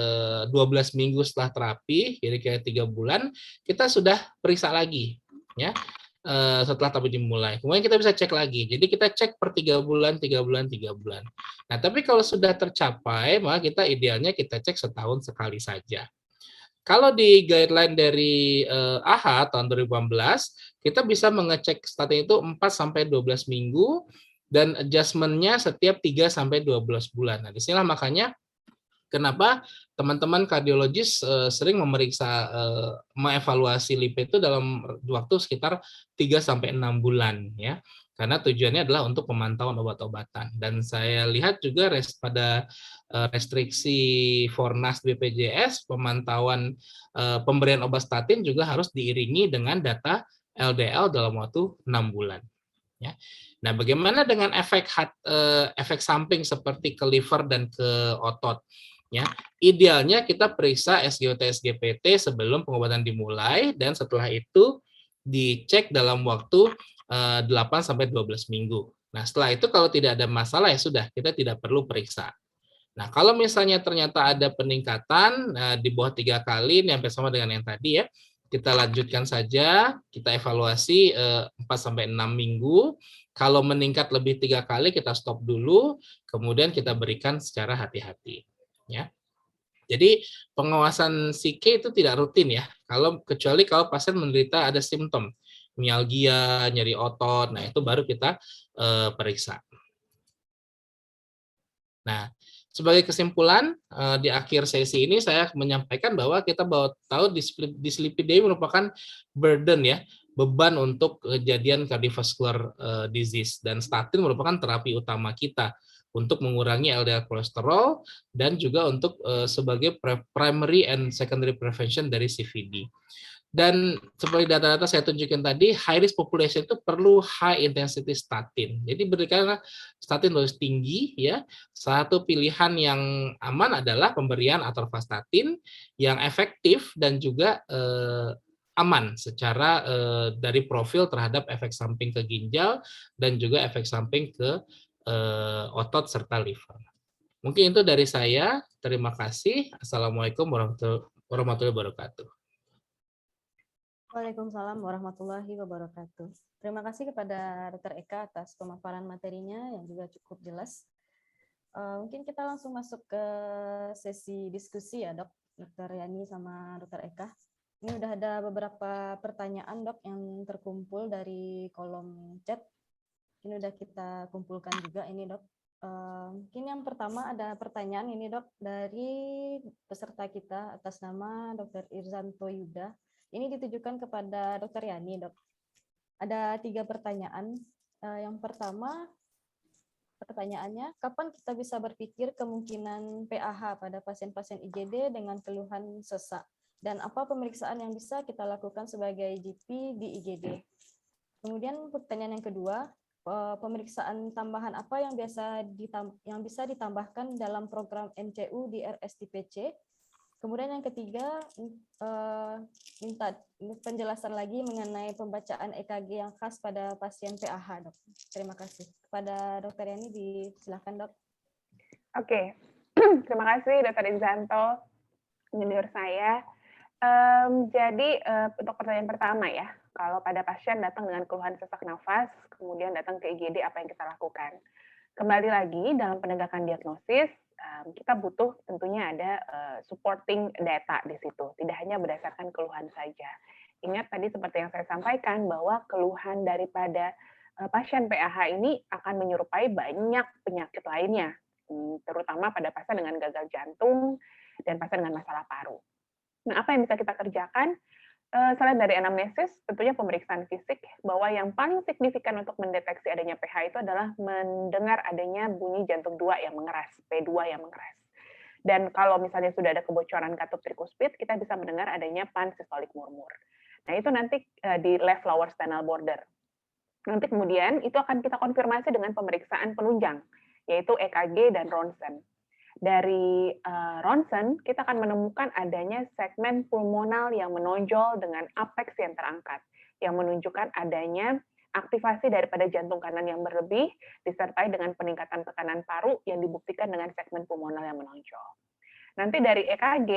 12 minggu setelah terapi, kira-kira 3 bulan, kita sudah periksa lagi, ya. Setelah terapi dimulai. Kemudian kita bisa cek lagi. Jadi kita cek per 3 bulan, 3 bulan, 3 bulan. Nah, tapi kalau sudah tercapai, maka kita idealnya kita cek setahun sekali saja. Kalau di guideline dari AHA tahun 2018, kita bisa mengecek statin itu 4 sampai 12 minggu dan adjustment-nya setiap 3 sampai 12 bulan. Nah, disinilah makanya kenapa teman-teman kardiologis sering memeriksa mengevaluasi lipid itu dalam waktu sekitar 3 sampai 6 bulan ya. Karena tujuannya adalah untuk pemantauan obat-obatan. Dan saya lihat juga pada restriksi Fornas BPJS, pemantauan pemberian obat statin juga harus diiringi dengan data LDL dalam waktu 6 bulan. Ya. Nah, bagaimana dengan efek samping seperti ke liver dan ke otot? Ya, idealnya kita periksa SGOT SGPT sebelum pengobatan dimulai dan setelah itu dicek dalam waktu 8 sampai 12 minggu. Nah, setelah itu kalau tidak ada masalah ya sudah, kita tidak perlu periksa. Nah, kalau misalnya ternyata ada peningkatan di bawah 3 kali, ini hampir sama dengan yang tadi ya, kita lanjutkan saja, kita evaluasi 4 sampai 6 minggu. Kalau meningkat lebih 3 kali, kita stop dulu, kemudian kita berikan secara hati-hati. Ya. Jadi pengawasan CK itu tidak rutin ya, kecuali kalau pasien menderita ada simptom, mialgia, nyeri otot, nah itu baru kita periksa. Nah, sebagai kesimpulan, di akhir sesi ini saya menyampaikan bahwa kita tahu dyslipidemia merupakan burden ya, beban untuk kejadian cardiovascular disease, dan statin merupakan terapi utama kita untuk mengurangi LDL kolesterol dan juga untuk sebagai primary and secondary prevention dari CVD. Dan seperti data-data saya tunjukkan tadi, high risk population itu perlu high intensity statin. Jadi berikanlah statin dosis tinggi ya. Satu pilihan yang aman adalah pemberian atorvastatin yang efektif dan juga aman secara dari profil terhadap efek samping ke ginjal dan juga efek samping ke otot serta liver. Mungkin itu dari saya. Terima kasih. Assalamualaikum warahmatullahi wabarakatuh. Waalaikumsalam warahmatullahi wabarakatuh. Terima kasih kepada Dr. Eka atas pemaparan materinya yang juga cukup jelas. Mungkin kita langsung masuk ke sesi diskusi ya, Dok. Dr. Yani sama Dr. Eka. Ini udah ada beberapa pertanyaan dok yang terkumpul dari kolom chat. Ini udah kita kumpulkan juga ini dok. Mungkin yang pertama ada pertanyaan ini dok dari peserta kita atas nama Dr. Irzanto Yuda. Ini ditujukan kepada Dr. Yani dok. Ada 3 pertanyaan. Yang pertama, pertanyaannya, kapan kita bisa berpikir kemungkinan PAH pada pasien-pasien IGD dengan keluhan sesak? Dan apa pemeriksaan yang bisa kita lakukan sebagai GP di IGD? Kemudian pertanyaan yang kedua, pemeriksaan tambahan apa yang bisa ditambahkan dalam program MCU di RSTPC? Kemudian yang ketiga, minta penjelasan lagi mengenai pembacaan EKG yang khas pada pasien PAH, dok. Terima kasih. Kepada Dr. Yani, silakan, dok. Oke, terima kasih Dr. Irzanto, junior saya. Jadi untuk pertanyaan pertama ya, kalau pada pasien datang dengan keluhan sesak nafas, kemudian datang ke IGD, apa yang kita lakukan? Kembali lagi dalam penegakan diagnosis, kita butuh tentunya ada supporting data di situ, tidak hanya berdasarkan keluhan saja. Ingat tadi seperti yang saya sampaikan bahwa keluhan daripada pasien PAH ini akan menyerupai banyak penyakit lainnya, terutama pada pasien dengan gagal jantung dan pasien dengan masalah paru. Nah, apa yang bisa kita kerjakan? Selain dari anamnesis, tentunya pemeriksaan fisik, bahwa yang paling signifikan untuk mendeteksi adanya PH itu adalah mendengar adanya bunyi jantung 2 yang mengeras, P2 yang mengeras. Dan kalau misalnya sudah ada kebocoran katup trikuspid, kita bisa mendengar adanya pansystolik murmur. Nah, itu nanti di left lower sternal border. Nanti kemudian itu akan kita konfirmasi dengan pemeriksaan penunjang, yaitu EKG dan ronsen. Dari ronsen, kita akan menemukan adanya segmen pulmonal yang menonjol dengan apex yang terangkat, yang menunjukkan adanya aktivasi daripada jantung kanan yang berlebih, disertai dengan peningkatan tekanan paru yang dibuktikan dengan segmen pulmonal yang menonjol. Nanti dari EKG,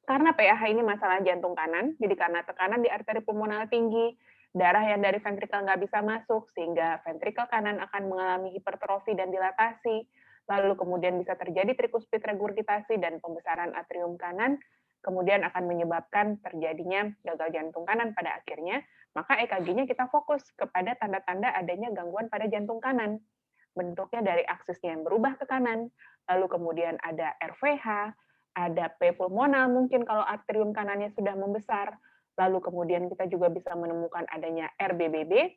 karena PAH ini masalah jantung kanan, jadi karena tekanan di arteri pulmonal tinggi, darah yang dari ventrikel nggak bisa masuk, sehingga ventrikel kanan akan mengalami hipertrofi dan dilatasi, lalu kemudian bisa terjadi trikuspid regurgitasi dan pembesaran atrium kanan, kemudian akan menyebabkan terjadinya gagal jantung kanan pada akhirnya, maka EKG-nya kita fokus kepada tanda-tanda adanya gangguan pada jantung kanan. Bentuknya dari aksisnya yang berubah ke kanan, lalu kemudian ada RVH, ada P pulmonal mungkin kalau atrium kanannya sudah membesar, lalu kemudian kita juga bisa menemukan adanya RBBB,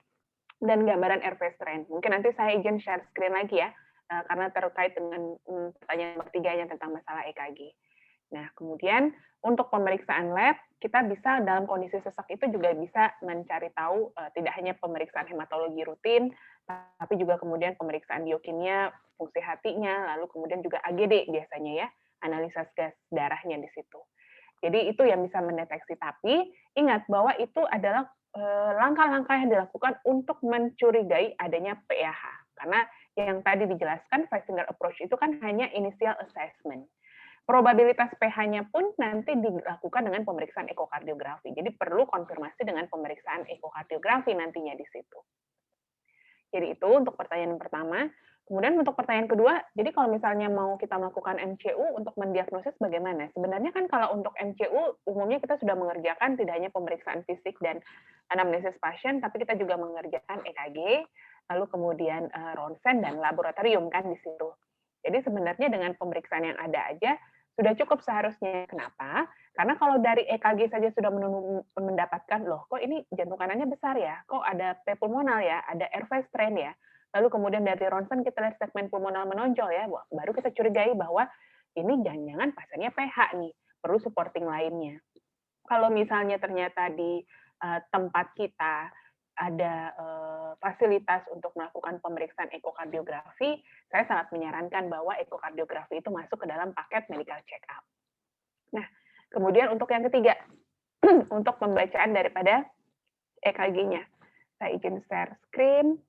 dan gambaran RV strain. Mungkin nanti saya izin share screen lagi ya, karena terkait dengan pertanyaan nomor 3-nya tentang masalah EKG. Nah, kemudian untuk pemeriksaan lab, kita bisa dalam kondisi sesak itu juga bisa mencari tahu tidak hanya pemeriksaan hematologi rutin, tapi juga kemudian pemeriksaan biokimia, fungsi hatinya, lalu kemudian juga AGD biasanya ya, analisa gas darahnya di situ. Jadi itu yang bisa mendeteksi, tapi ingat bahwa itu adalah langkah-langkah yang dilakukan untuk mencurigai adanya PAH. Karena yang tadi dijelaskan, five finger approach itu kan hanya initial assessment. Probabilitas pH-nya pun nanti dilakukan dengan pemeriksaan ekokardiografi. Jadi perlu konfirmasi dengan pemeriksaan ekokardiografi nantinya di situ. Jadi itu untuk pertanyaan pertama. Kemudian untuk pertanyaan kedua, jadi kalau misalnya mau kita melakukan MCU untuk mendiagnosis bagaimana? Sebenarnya kan kalau untuk MCU, umumnya kita sudah mengerjakan tidak hanya pemeriksaan fisik dan anamnesis pasien, tapi kita juga mengerjakan EKG, lalu kemudian ronsen dan laboratorium kan di situ. Jadi sebenarnya dengan pemeriksaan yang ada aja, sudah cukup seharusnya. Kenapa? Karena kalau dari EKG saja sudah mendapatkan, loh kok ini jantung kanannya besar ya, kok ada P pulmonal ya, ada RV strain ya, lalu kemudian dari ronsen kita lihat segmen pulmonal menonjol ya, baru kita curigai bahwa ini jangan-jangan pasiennya PH nih, perlu supporting lainnya. Kalau misalnya ternyata di tempat kita ada fasilitas untuk melakukan pemeriksaan ekokardiografi, saya sangat menyarankan bahwa ekokardiografi itu masuk ke dalam paket medical check-up. Nah, kemudian untuk yang ketiga, untuk pembacaan daripada EKG-nya. Saya izin share screen.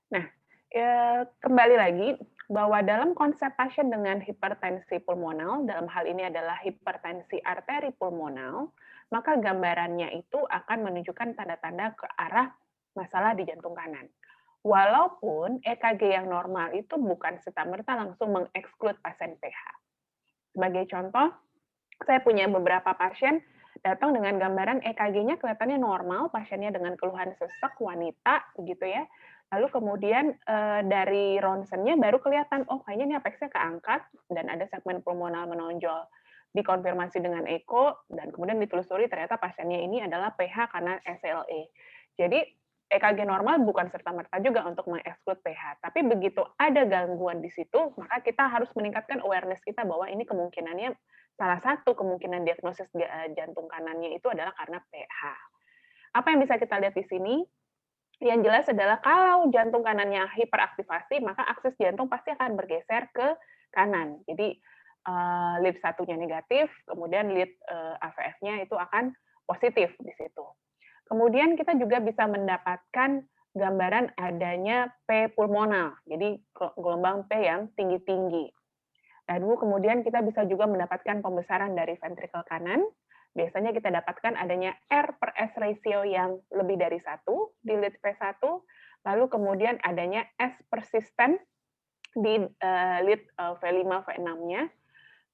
Nah, kembali lagi bahwa dalam konsep pasien dengan hipertensi pulmonal, dalam hal ini adalah hipertensi arteri pulmonal, maka gambarannya itu akan menunjukkan tanda-tanda ke arah masalah di jantung kanan. Walaupun EKG yang normal itu bukan serta-merta langsung mengeksklud pasien PH. Sebagai contoh, saya punya beberapa pasien datang dengan gambaran EKG-nya kelihatannya normal, pasiennya dengan keluhan sesak, wanita, begitu ya. Lalu kemudian dari ronsennya baru kelihatan, oh kayaknya ini apexnya keangkat dan ada segmen pulmonal menonjol. Dikonfirmasi dengan eko dan kemudian ditelusuri ternyata pasiennya ini adalah PH karena SLE. Jadi EKG normal bukan serta-merta juga untuk mengeksklud PH, tapi begitu ada gangguan di situ, maka kita harus meningkatkan awareness kita bahwa ini kemungkinannya salah satu kemungkinan diagnosis jantung kanannya itu adalah karena PH. Apa yang bisa kita lihat di sini? Yang jelas adalah kalau jantung kanannya hiperaktivasi, maka aksis jantung pasti akan bergeser ke kanan. Jadi lead satunya negatif, kemudian lead AVF-nya itu akan positif di situ. Kemudian kita juga bisa mendapatkan gambaran adanya P pulmonal, jadi gelombang P yang tinggi-tinggi. Lalu kemudian kita bisa juga mendapatkan pembesaran dari ventrikel kanan. Biasanya kita dapatkan adanya R per S ratio yang lebih dari 1 di lead V1, lalu kemudian adanya S persisten di lead V5, V6-nya.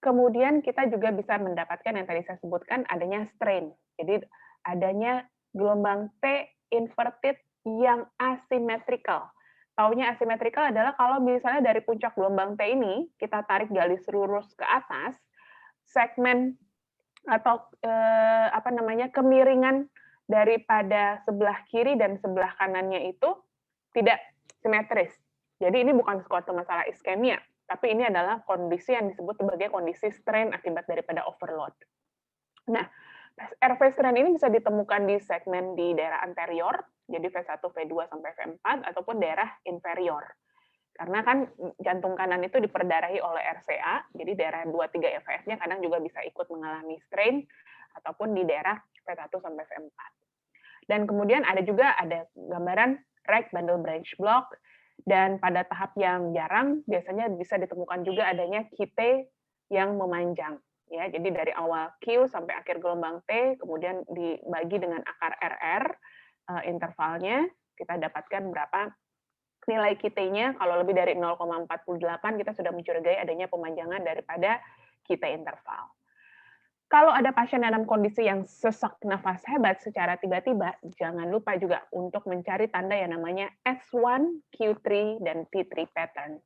Kemudian kita juga bisa mendapatkan yang tadi saya sebutkan adanya strain. Jadi adanya gelombang T inverted yang asimetrikal. Taunya asimetrikal adalah kalau misalnya dari puncak gelombang T ini kita tarik garis lurus ke atas, segmen atau kemiringan daripada sebelah kiri dan sebelah kanannya itu tidak simetris. Jadi ini bukan suatu masalah iskemia, tapi ini adalah kondisi yang disebut sebagai kondisi strain akibat daripada overload. Nah, RV strain ini bisa ditemukan di segmen di daerah anterior, jadi V1, V2 sampai V4 ataupun daerah inferior. Karena kan jantung kanan itu diperdarahi oleh RCA, jadi daerah 2-3 EVF-nya kadang juga bisa ikut mengalami strain, ataupun di daerah V1 sampai V4. Dan kemudian ada gambaran right bundle branch block, dan pada tahap yang jarang, biasanya bisa ditemukan juga adanya QT yang memanjang. Ya, jadi dari awal Q sampai akhir gelombang T, kemudian dibagi dengan akar RR, intervalnya, kita dapatkan berapa nilai QT-nya. Kalau lebih dari 0,48 kita sudah mencurigai adanya pemanjangan daripada QT interval. Kalau ada pasien dalam kondisi yang sesak nafas hebat secara tiba-tiba, jangan lupa juga untuk mencari tanda yang namanya S1, Q3, dan T3 pattern.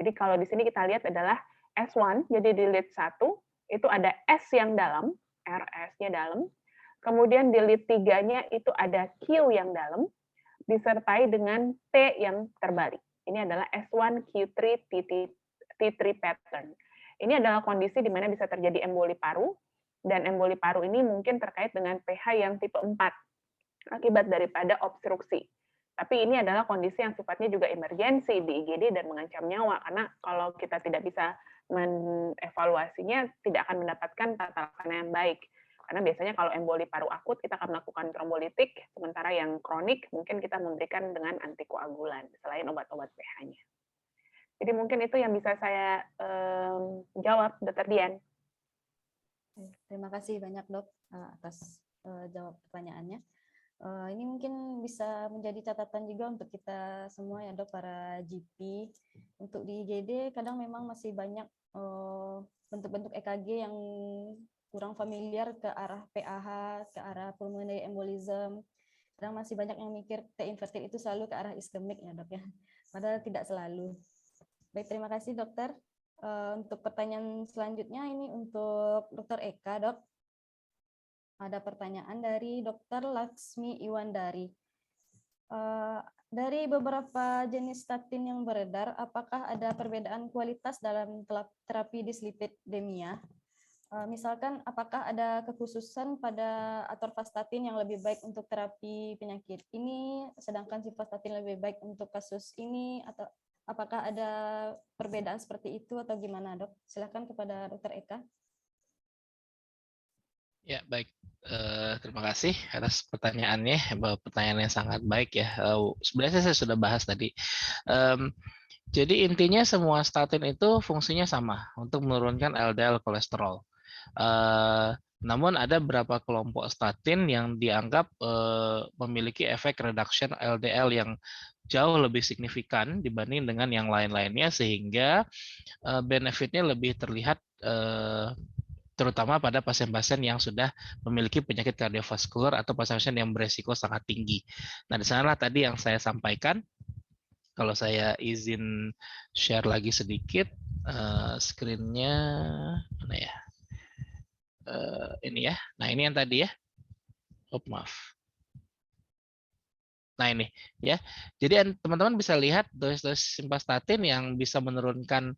Jadi kalau di sini kita lihat adalah S1, jadi di lead 1, itu ada S yang dalam, RS-nya dalam, kemudian di lead 3-nya itu ada Q yang dalam, disertai dengan T yang terbalik. Ini adalah S1, Q3, T3 pattern. Ini adalah kondisi di mana bisa terjadi emboli paru, dan emboli paru ini mungkin terkait dengan pH yang tipe 4, akibat daripada obstruksi. Tapi ini adalah kondisi yang sifatnya juga emergensi di IGD dan mengancam nyawa, karena kalau kita tidak bisa mengevaluasinya, tidak akan mendapatkan tata laksana yang baik. Karena biasanya kalau emboli paru akut, kita akan melakukan trombolitik, sementara yang kronik mungkin kita memberikan dengan antikoagulan, selain obat-obat pH-nya. Jadi mungkin itu yang bisa saya jawab, Dr. Dian. Terima kasih banyak, Dok, atas jawab pertanyaannya. Ini mungkin bisa menjadi catatan juga untuk kita semua ya, Dok, para GP. Untuk di IGD kadang memang masih banyak bentuk-bentuk EKG yang kurang familiar ke arah PAH, ke arah pulmonary embolism. Kadang masih banyak yang mikir T inverted itu selalu ke arah iskemik ya, Dok ya. Padahal tidak selalu. Baik, terima kasih, Dokter. Untuk pertanyaan selanjutnya ini untuk Dr. Eka, Dok. Ada pertanyaan dari Dr. Laksmi Iwandari. Dari beberapa jenis statin yang beredar, apakah ada perbedaan kualitas dalam terapi dislipidemia? Misalkan, apakah ada kekhususan pada atorvastatin yang lebih baik untuk terapi penyakit ini, sedangkan simvastatin lebih baik untuk kasus ini, atau apakah ada perbedaan seperti itu atau gimana, Dok? Silakan kepada Dr. Eka. Ya, baik. Terima kasih atas pertanyaannya. Pertanyaan yang sangat baik ya. Sebenarnya saya sudah bahas tadi. Jadi intinya semua statin itu fungsinya sama untuk menurunkan LDL kolesterol. Namun ada beberapa kelompok statin yang dianggap memiliki efek reduction LDL yang jauh lebih signifikan dibanding dengan yang lain-lainnya, sehingga benefitnya lebih terlihat terutama pada pasien-pasien yang sudah memiliki penyakit kardiovaskular atau pasien-pasien yang beresiko sangat tinggi. Nah, di sanalah tadi yang saya sampaikan. Kalau saya izin share lagi sedikit screen-nya, mana ya? Ini ya. Nah, ini yang tadi ya. Oh, maaf. Nah, ini ya. Jadi teman-teman bisa lihat dosis simvastatin yang bisa menurunkan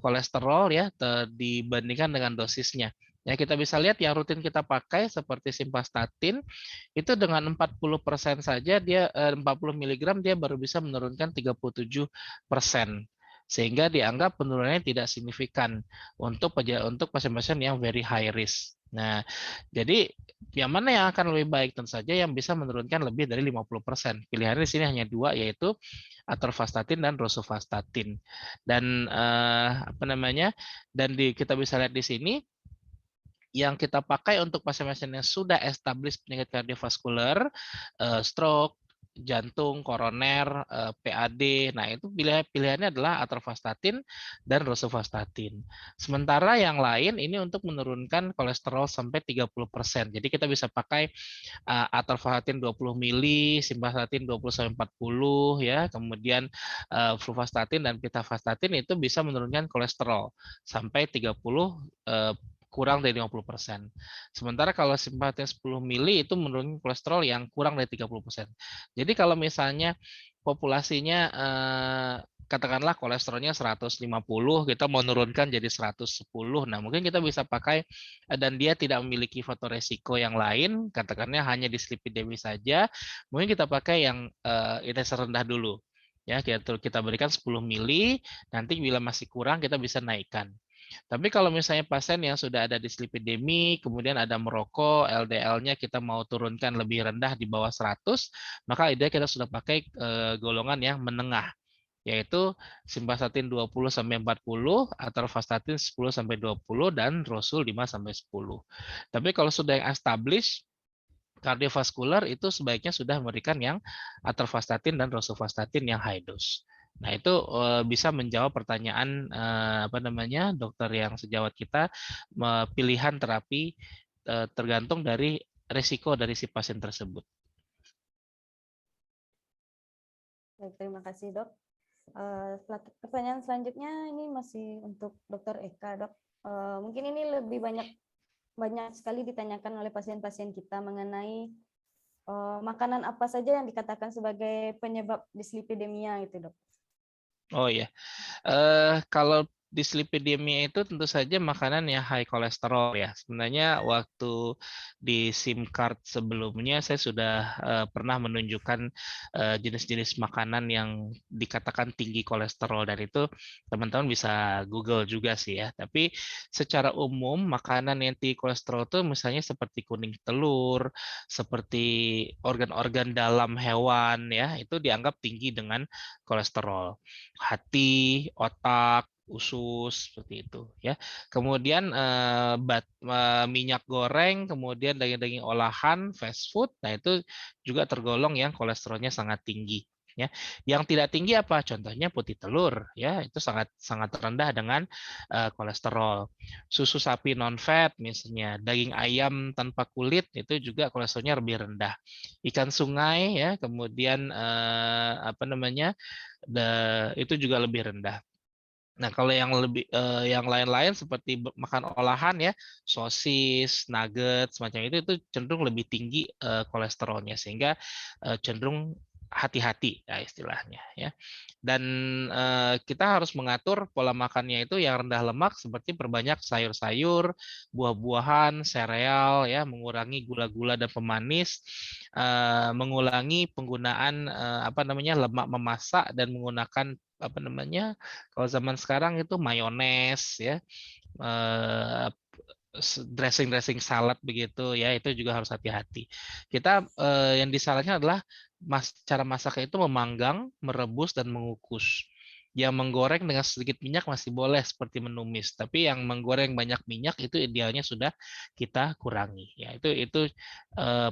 kolesterol ya dibandingkan dengan dosisnya. Ya, kita bisa lihat yang rutin kita pakai seperti simvastatin itu dengan 40% saja dia 40 mg dia baru bisa menurunkan 37%. Sehingga dianggap penurunannya tidak signifikan untuk pasien-pasien yang very high risk. Nah, jadi yang mana yang akan lebih baik? Tentu saja yang bisa menurunkan lebih dari 50%. Pilihannya di sini hanya dua, yaitu atorvastatin dan rosuvastatin. Dan apa namanya? Dan kita bisa lihat di sini yang kita pakai untuk pasien-pasien yang sudah established penyakit kardiovaskular, stroke, jantung, koroner, PAD. Nah, itu pilihannya adalah atorvastatin dan rosuvastatin. Sementara yang lain ini untuk menurunkan kolesterol sampai 30%. Jadi kita bisa pakai atorvastatin 20 mili, simvastatin 20-40 ya, kemudian fluvastatin dan pitavastatin itu bisa menurunkan kolesterol sampai 30 kurang dari 50%. Sementara kalau simvastatin 10 mili itu menurunkan kolesterol yang kurang dari 30%. Jadi kalau misalnya populasinya katakanlah kolesterolnya 150, kita mau menurunkan jadi 110. Nah, mungkin kita bisa pakai dan dia tidak memiliki faktor resiko yang lain, katakannya hanya dislipidemi saja, mungkin kita pakai yang intensitas rendah dulu. Ya, kita berikan 10 mili, nanti bila masih kurang kita bisa naikkan. Tapi kalau misalnya pasien yang sudah ada dislipidemi, kemudian ada merokok, LDL-nya kita mau turunkan lebih rendah di bawah 100, maka ideal kita sudah pakai golongan yang menengah, yaitu simvastatin 20-40, atorvastatin 10-20, dan rosul 5-10. Tapi kalau sudah yang established, kardiovaskular itu sebaiknya sudah memberikan yang atorvastatin dan rosuvastatin yang high dose. Nah, itu bisa menjawab pertanyaan apa namanya dokter yang sejawat kita, pilihan terapi tergantung dari risiko dari si pasien tersebut. Baik, terima kasih dok. Pertanyaan selanjutnya ini masih untuk Dokter Eka dok. Mungkin ini lebih banyak sekali ditanyakan oleh pasien-pasien kita mengenai makanan apa saja yang dikatakan sebagai penyebab dislipidemia gitu dok. Oh ya, kalau dislipidemia itu tentu saja makanan yang high kolesterol ya. Sebenarnya waktu di SIM card sebelumnya saya sudah pernah menunjukkan jenis-jenis makanan yang dikatakan tinggi kolesterol, dan itu teman-teman bisa Google juga sih ya. Tapi secara umum makanan yang tinggi kolesterol itu misalnya seperti kuning telur, seperti organ-organ dalam hewan ya, itu dianggap tinggi dengan kolesterol. Hati, otak, usus, seperti itu ya. Kemudian minyak goreng, kemudian daging-daging olahan, fast food, nah itu juga tergolong yang kolesterolnya sangat tinggi ya. Yang tidak tinggi apa? Contohnya putih telur ya, itu sangat sangat rendah dengan kolesterol. Susu sapi non fat misalnya, daging ayam tanpa kulit itu juga kolesterolnya lebih rendah. Ikan sungai ya, kemudian apa namanya? Itu juga lebih rendah. Nah, kalau yang yang lain-lain seperti makan olahan ya, sosis, nugget, semacam itu cenderung lebih tinggi kolesterolnya, sehingga cenderung hati-hati ya istilahnya ya. Dan kita harus mengatur pola makannya itu yang rendah lemak, seperti perbanyak sayur-sayur, buah-buahan, sereal ya, mengurangi gula-gula dan pemanis, mengurangi penggunaan apa namanya lemak memasak, dan menggunakan apa namanya kalau zaman sekarang itu mayones ya, dressing salad begitu ya, itu juga harus hati-hati. Kita yang disarankan adalah cara masaknya itu memanggang, merebus, dan mengukus. Yang menggoreng dengan sedikit minyak masih boleh seperti menumis, tapi yang menggoreng banyak minyak itu idealnya sudah kita kurangi. Ya, itu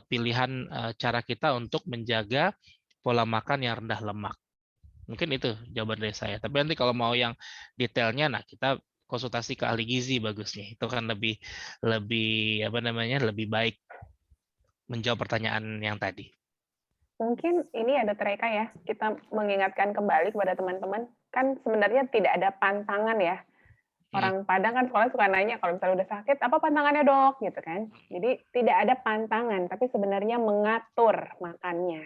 pilihan cara kita untuk menjaga pola makan yang rendah lemak. Mungkin itu jawaban dari saya. Tapi nanti kalau mau yang detailnya, nah kita konsultasi ke ahli gizi bagusnya. Itu kan lebih lebih apa namanya lebih baik menjawab pertanyaan yang tadi. Mungkin ini ada Eka ya, kita mengingatkan kembali kepada teman-teman, kan sebenarnya tidak ada pantangan ya. Orang Padang kan sekolah suka nanya kalau misalnya udah sakit, apa pantangannya dok? Gitu kan. Jadi tidak ada pantangan, tapi sebenarnya mengatur makannya.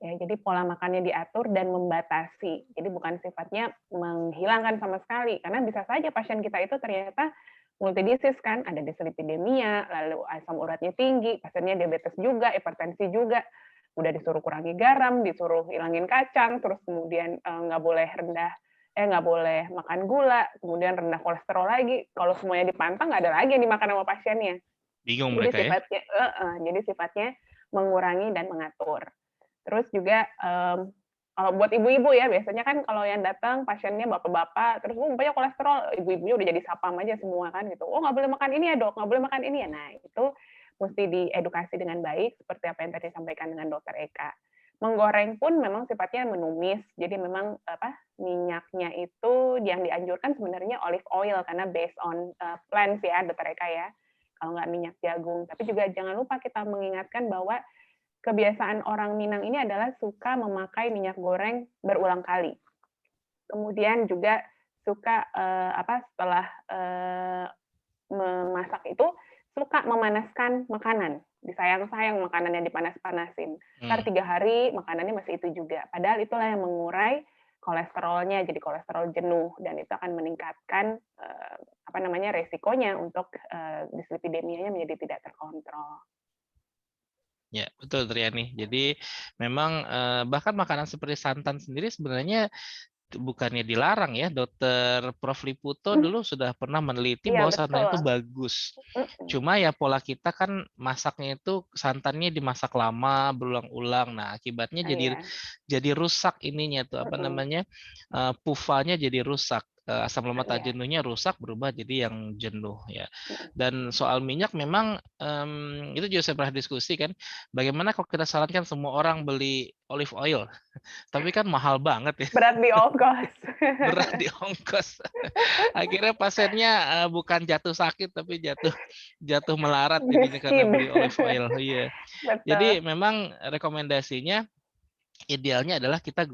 Ya, jadi pola makannya diatur dan membatasi. Jadi bukan sifatnya menghilangkan sama sekali, karena bisa saja pasien kita itu ternyata multidisease kan, ada dislipidemia, lalu asam uratnya tinggi, pasiennya diabetes juga, hipertensi juga, udah disuruh kurangi garam, disuruh hilangin kacang, terus kemudian nggak boleh makan gula, kemudian rendah kolesterol lagi. Kalau semuanya dipantang, nggak ada lagi yang dimakan sama pasiennya. Bingung Jadi mereka ya. sifatnya mengurangi dan mengatur. Terus juga kalau buat ibu-ibu ya, biasanya kan kalau yang datang pasiennya bapak-bapak, terus banyak kolesterol, ibu-ibunya udah jadi sapam aja semua kan gitu. Oh nggak boleh makan ini ya dok, nggak boleh makan ini ya. Nah itu mesti diedukasi dengan baik, seperti apa yang tadi disampaikan dengan Dokter Eka. Menggoreng pun memang sifatnya menumis, jadi memang minyaknya itu yang dianjurkan sebenarnya olive oil karena based on plants ya, Dokter Eka ya. Kalau nggak minyak jagung. Tapi juga jangan lupa kita mengingatkan bahwa kebiasaan orang Minang ini adalah suka memakai minyak goreng berulang kali. Kemudian juga suka setelah memasak itu suka memanaskan makanan, disayang-sayang makanannya dipanas-panasin. Ntar 3 hari makanannya masih itu juga. Padahal itulah yang mengurai kolesterolnya, jadi kolesterol jenuh, dan itu akan meningkatkan resikonya untuk dislipidemianya menjadi tidak terkontrol. Ya, betul Triani. Jadi memang bahkan makanan seperti santan sendiri sebenarnya bukannya dilarang ya. Dokter Prof. Liputo dulu sudah pernah meneliti Iya, bahwa santan itu betul. bagus. Cuma ya pola kita kan masaknya itu santannya dimasak lama, berulang-ulang. Nah, akibatnya jadi rusak ininya tuh apa namanya? Pufanya jadi rusak. Asam lemak tak jenuhnya rusak berubah jadi yang jenuh ya. Dan soal minyak memang itu juga saya pernah diskusi kan. Bagaimana kalau kita sarankan semua orang beli olive oil, tapi kan mahal banget ya. Berat di ongkos. Berat di ongkos. Akhirnya pasiennya bukan jatuh sakit tapi jatuh melarat jadinya karena Miskin. beli olive oil. Iya. Betul. Jadi memang rekomendasinya idealnya adalah kita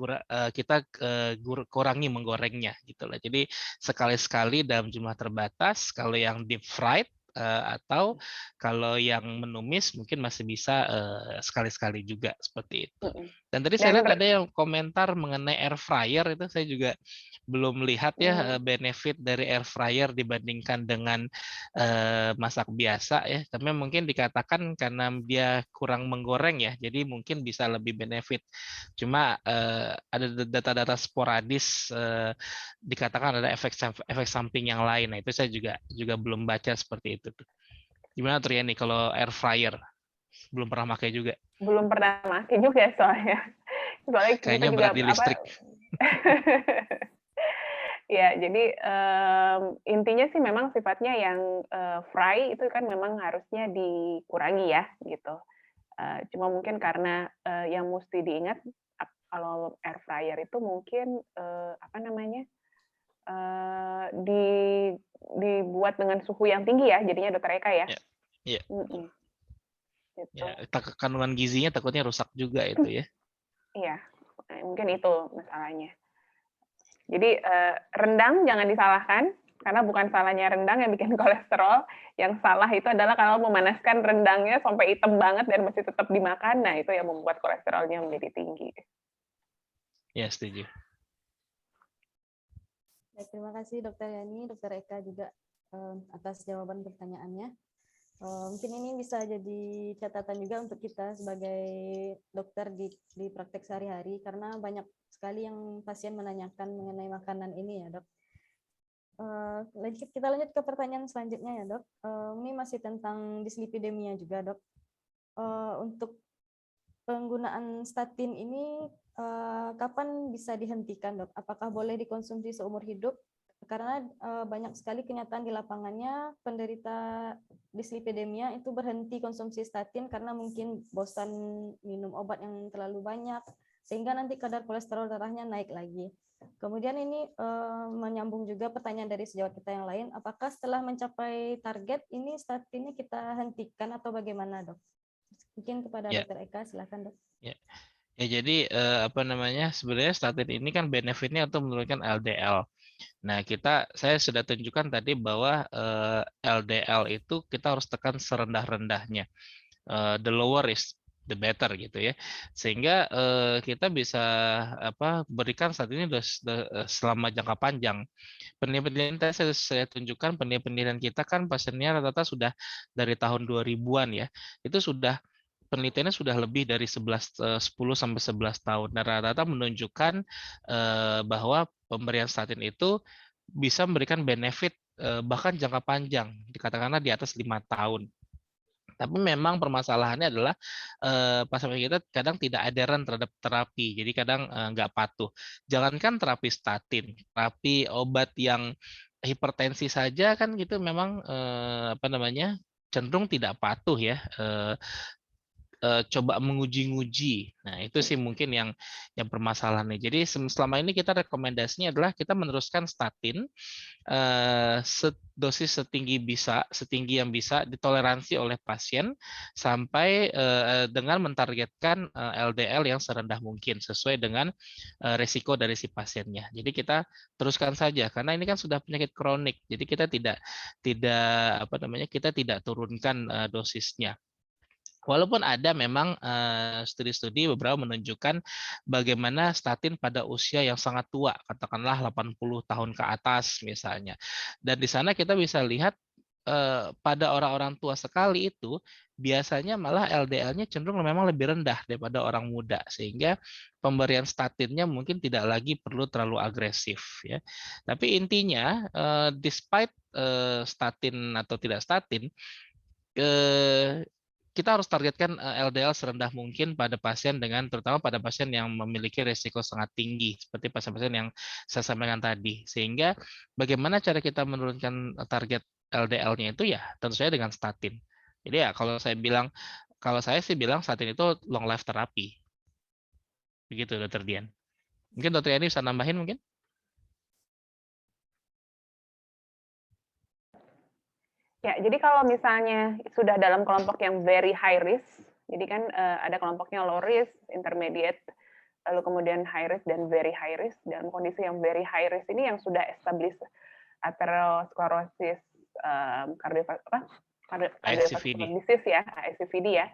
kurangi menggorengnya gitu lah. Jadi sekali-sekali dalam jumlah terbatas. Kalau yang deep fried atau kalau yang menumis mungkin masih bisa sekali-sekali juga seperti itu. Dan tadi saya lihat ada yang komentar mengenai air fryer, itu saya juga belum lihat ya benefit dari air fryer dibandingkan dengan masak biasa ya. Tapi mungkin dikatakan karena dia kurang menggoreng ya, jadi mungkin bisa lebih benefit. Cuma ada data-data sporadis dikatakan ada efek samping yang lain. Nah itu saya juga belum baca seperti itu. Gimana Triani kalau air fryer? Belum pernah pakai juga. Belum pernah pakai juga soalnya Kayaknya kita juga berat di listrik. Ya, jadi intinya sih memang sifatnya yang fry itu kan memang harusnya dikurangi ya gitu. Cuma mungkin karena yang mesti diingat kalau air fryer itu mungkin dibuat dengan suhu yang tinggi ya, jadinya Dokter Eka ya. Iya. Gitu. Ya, kandungan gizinya takutnya rusak juga itu ya. Iya, mungkin itu masalahnya. Jadi rendang jangan disalahkan, karena bukan salahnya rendang yang bikin kolesterol. Yang salah itu adalah kalau memanaskan rendangnya sampai hitam banget dan masih tetap dimakan, nah itu yang membuat kolesterolnya menjadi tinggi. Ya, setuju. Terima kasih Dokter Yani, Dokter Eka juga atas jawaban pertanyaannya. Mungkin ini bisa jadi catatan juga untuk kita sebagai dokter di praktek sehari-hari, karena banyak sekali yang pasien menanyakan mengenai makanan ini ya dok. Kita lanjut ke pertanyaan selanjutnya ya dok. Ini masih tentang dislipidemia juga dok. Untuk penggunaan statin ini kapan bisa dihentikan, Dok? Apakah boleh dikonsumsi seumur hidup? Karena banyak sekali kenyataan di lapangannya penderita dislipidemia itu berhenti konsumsi statin karena mungkin bosan minum obat yang terlalu banyak, sehingga nanti kadar kolesterol darahnya naik lagi. Kemudian ini menyambung juga pertanyaan dari sejawat kita yang lain, apakah setelah mencapai target ini statinnya kita hentikan atau bagaimana, Dok? Mungkin kepada Ya, Dr. Eka, silakan, Dok. ya. Ya, jadi apa namanya? Sebenarnya statin ini kan benefitnya untuk menurunkan LDL. Nah, saya sudah tunjukkan tadi bahwa LDL itu kita harus tekan serendah-rendahnya. The lower is the better gitu ya. Sehingga kita bisa berikan saat ini selama jangka panjang. Penelitian tadi saya tunjukkan, penelitian kita kan pasiennya rata-rata sudah dari tahun 2000-an ya. Itu sudah penelitiannya sudah lebih dari 10 sampai 11 tahun. Dan rata-rata menunjukkan bahwa pemberian statin itu bisa memberikan benefit bahkan jangka panjang, dikatakanlah di atas 5 tahun. Tapi memang permasalahannya adalah pasien kita kadang tidak adherent terhadap terapi, jadi kadang nggak patuh. Jangankan terapi statin, terapi obat yang hipertensi saja kan gitu memang cenderung tidak patuh ya. Coba menguji-nguji. Nah, itu sih mungkin yang permasalahannya. Jadi selama ini kita rekomendasinya adalah kita meneruskan statin dosis setinggi yang bisa ditoleransi oleh pasien sampai dengan mentargetkan LDL yang serendah mungkin sesuai dengan resiko dari si pasiennya. Jadi kita teruskan saja karena ini kan sudah penyakit kronik. Jadi kita tidak turunkan dosisnya. Walaupun ada memang studi-studi beberapa menunjukkan bagaimana statin pada usia yang sangat tua, katakanlah 80 tahun ke atas misalnya. Dan di sana kita bisa lihat pada orang-orang tua sekali itu biasanya malah LDL-nya cenderung memang lebih rendah daripada orang muda, sehingga pemberian statinnya mungkin tidak lagi perlu terlalu agresif ya. Tapi intinya despite statin atau tidak statin, kita harus targetkan LDL serendah mungkin pada pasien terutama pada pasien yang memiliki risiko sangat tinggi seperti pasien-pasien yang saya sampaikan tadi. Sehingga bagaimana cara kita menurunkan target LDL-nya itu ya tentu saja dengan statin. Jadi ya kalau saya sih bilang statin itu long life therapy. Begitu Dr. Dian. Mungkin Dr. Yani bisa nambahin mungkin? Ya, jadi kalau misalnya sudah dalam kelompok yang very high risk, jadi kan ada kelompoknya low risk, intermediate, lalu kemudian high risk dan very high risk. Dalam kondisi yang very high risk ini yang sudah established atherosclerosis cardiovascular disease ya, ASCVD ya.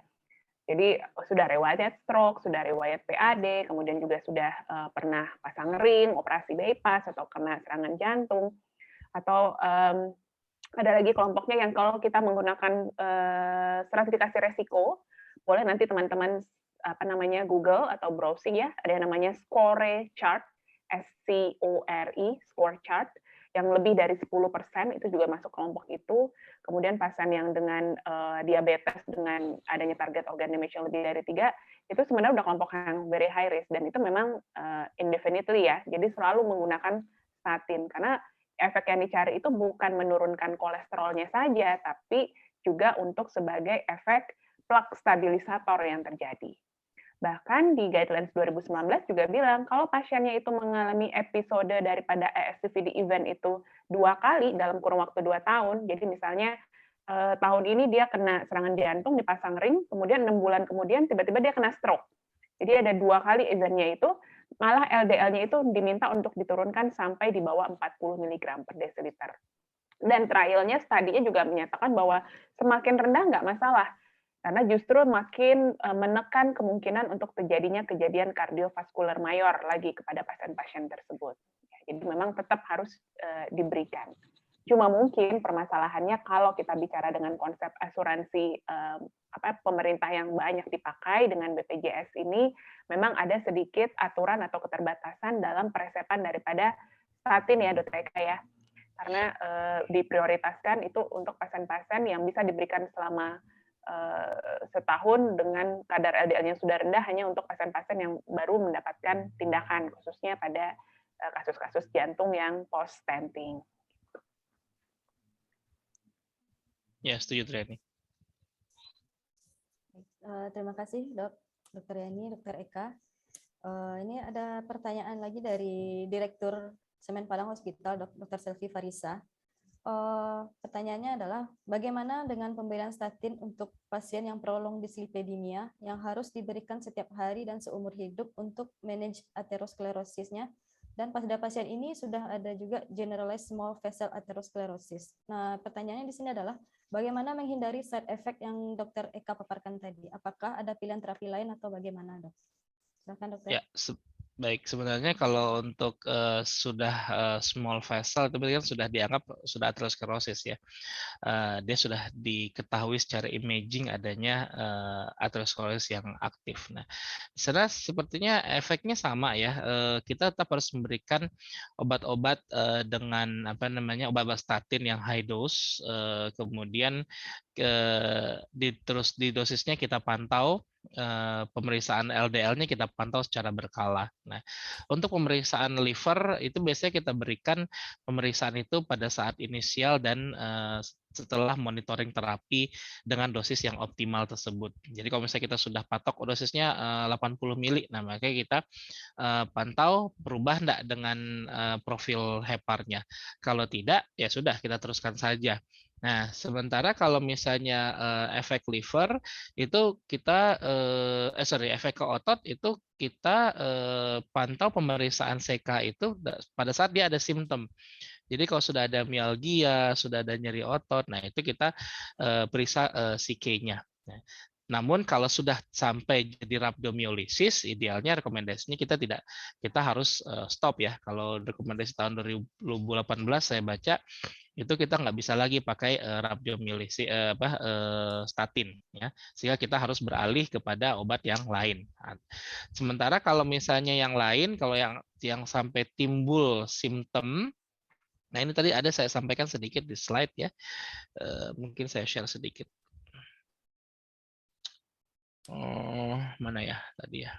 Jadi sudah riwayat stroke, sudah riwayat PAD, kemudian juga sudah pernah pasang ring, operasi bypass atau kena serangan jantung, atau ada lagi kelompoknya yang kalau kita menggunakan stratifikasi resiko, boleh nanti teman-teman Google atau browsing ya, ada yang namanya SCORE chart, SCORE, SCORE chart, yang lebih dari 10% itu juga masuk kelompok itu. Kemudian pasien yang dengan diabetes dengan adanya target organ damage yang lebih dari 3, itu sebenarnya udah kelompok yang very high risk, dan itu memang indefinitely ya, jadi selalu menggunakan statin, karena efek yang dicari itu bukan menurunkan kolesterolnya saja, tapi juga untuk sebagai efek plak stabilisator yang terjadi. Bahkan di guidelines 2019 juga bilang, kalau pasiennya itu mengalami episode daripada ASCVD event itu 2 kali dalam kurun waktu 2 tahun, jadi misalnya tahun ini dia kena serangan jantung, dipasang ring, kemudian 6 bulan kemudian tiba-tiba dia kena stroke. Jadi ada 2 kali eventnya itu, malah LDL-nya itu diminta untuk diturunkan sampai di bawah 40 mg per desiliter. Dan trialnya, studinya juga menyatakan bahwa semakin rendah nggak masalah, karena justru makin menekan kemungkinan untuk terjadinya kejadian kardiovaskular mayor lagi kepada pasien-pasien tersebut. Jadi memang tetap harus diberikan. Cuma mungkin permasalahannya kalau kita bicara dengan konsep asuransi pemerintah yang banyak dipakai dengan BPJS ini, memang ada sedikit aturan atau keterbatasan dalam peresepan daripada statin ya, Dr. Eka ya. Karena diprioritaskan itu untuk pasien-pasien yang bisa diberikan selama setahun dengan kadar LDL-nya sudah rendah hanya untuk pasien-pasien yang baru mendapatkan tindakan, khususnya pada kasus-kasus jantung yang post-stenting. Ya, setuju Triani. Terima kasih Dr. Yani, Dr. Eka. Ini ada pertanyaan lagi dari Direktur Semen Padang Hospital, Dr. Selvi Farisa. Pertanyaannya adalah, bagaimana dengan pemberian statin untuk pasien yang prolong dislipidemia yang harus diberikan setiap hari dan seumur hidup untuk manage aterosklerosisnya? Dan pada pasien ini sudah ada juga generalized small vessel atherosclerosis. Nah, pertanyaannya di sini adalah, bagaimana menghindari side effect yang Dr. Eka paparkan tadi? Apakah ada pilihan terapi lain atau bagaimana, Dok? Silakan, Dokter. Ya, baik. Sebenarnya kalau untuk sudah small vessel itu berarti kan sudah dianggap sudah aterosklerosis ya. Dia sudah diketahui secara imaging adanya aterosklerosis yang aktif. Nah, di sana sepertinya efeknya sama ya. Kita tetap harus memberikan obat-obat dengan obat-obat statin yang high dose, kemudian terus di dosisnya kita pantau. Pemeriksaan LDL-nya kita pantau secara berkala. Nah, untuk pemeriksaan liver itu biasanya kita berikan pemeriksaan itu pada saat inisial dan setelah monitoring terapi dengan dosis yang optimal tersebut. Jadi kalau misalnya kita sudah patok dosisnya 80 mili, nah makanya kita pantau berubah enggak dengan profil heparnya. Kalau tidak, ya sudah kita teruskan saja. Nah, sementara kalau misalnya efek liver itu kita efek ke otot itu kita pantau pemeriksaan CK itu pada saat dia ada simptom. Jadi kalau sudah ada mialgia, sudah ada nyeri otot, nah itu kita periksa CK-nya. Nah, namun kalau sudah sampai jadi rhabdomyolysis, idealnya rekomendasinya kita harus stop ya. Kalau rekomendasi tahun 2018 saya baca itu kita nggak bisa lagi pakai rhabdomyolysis statin ya, sehingga kita harus beralih kepada obat yang lain. Sementara kalau misalnya yang lain, kalau yang sampai timbul simptom, nah ini tadi ada saya sampaikan sedikit di slide ya, mungkin saya share sedikit. Mana ya tadi ya?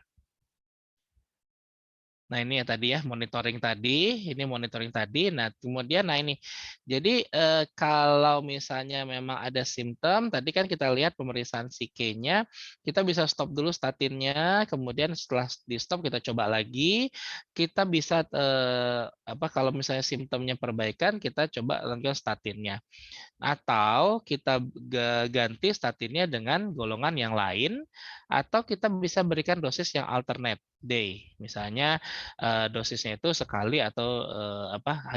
Nah ini ya tadi ya monitoring tadi, ini monitoring tadi. Nah kemudian ini, jadi kalau misalnya memang ada simptom, tadi kan kita lihat pemeriksaan CK-nya, kita bisa stop dulu statinnya, kemudian setelah di stop kita coba lagi, kita bisa kalau misalnya simptomnya perbaikan, kita coba lanjutkan statinnya. Atau kita ganti statinnya dengan golongan yang lain, atau kita bisa berikan dosis yang alternate day, misalnya dosisnya itu sekali atau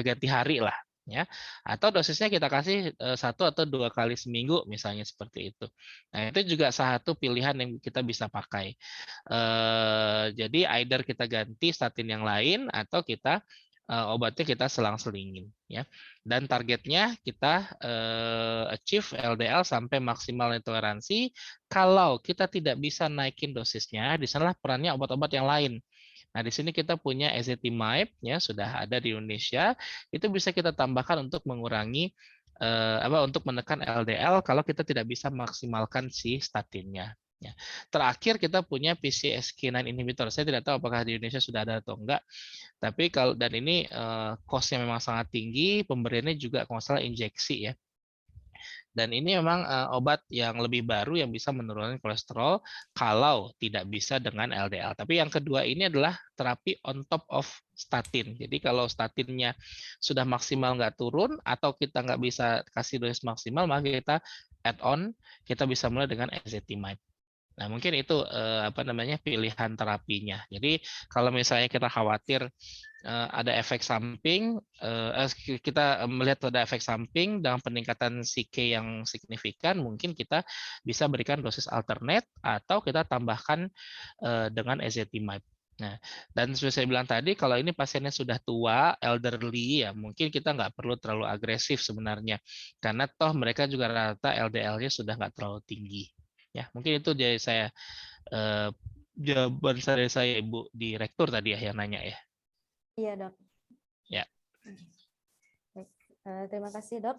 ganti hari lah ya, atau dosisnya kita kasih 1 atau 2 kali seminggu misalnya seperti itu. Nah itu juga satu pilihan yang kita bisa pakai. Jadi either kita ganti statin yang lain atau kita obatnya kita selang-selingin ya, dan targetnya kita achieve LDL sampai maksimal toleransi. Kalau kita tidak bisa naikin dosisnya, di sanalah perannya obat-obat yang lain. Nah, di sini kita punya ezetimibe ya, sudah ada di Indonesia. Itu bisa kita tambahkan untuk mengurangi untuk menekan LDL kalau kita tidak bisa maksimalkan si statinnya. Ya. Terakhir kita punya PCSK9 inhibitor. Saya tidak tahu apakah di Indonesia sudah ada atau enggak. Tapi dan ini cost-nya memang sangat tinggi, pemberiannya juga kalau nggak salah injeksi ya. Dan ini memang obat yang lebih baru yang bisa menurunkan kolesterol kalau tidak bisa dengan LDL. Tapi yang kedua ini adalah terapi on top of statin. Jadi kalau statinnya sudah maksimal nggak turun atau kita nggak bisa kasih dosis maksimal, maka kita add on, kita bisa mulai dengan ezetimibe. Nah, mungkin itu pilihan terapinya. Jadi kalau misalnya kita khawatir ada efek samping, kita melihat ada efek samping dengan peningkatan CK yang signifikan, mungkin kita bisa berikan dosis alternate atau kita tambahkan dengan ezetimibe. Nah, dan seperti saya bilang tadi, kalau ini pasiennya sudah tua, elderly, ya mungkin kita nggak perlu terlalu agresif sebenarnya, karena toh mereka juga rata LDL-nya sudah nggak terlalu tinggi. Ya, mungkin itu dari saya jawaban dari saya Ibu Direktur tadi ya yang nanya ya. Iya, Dok. Ya. Baik. Terima kasih dok.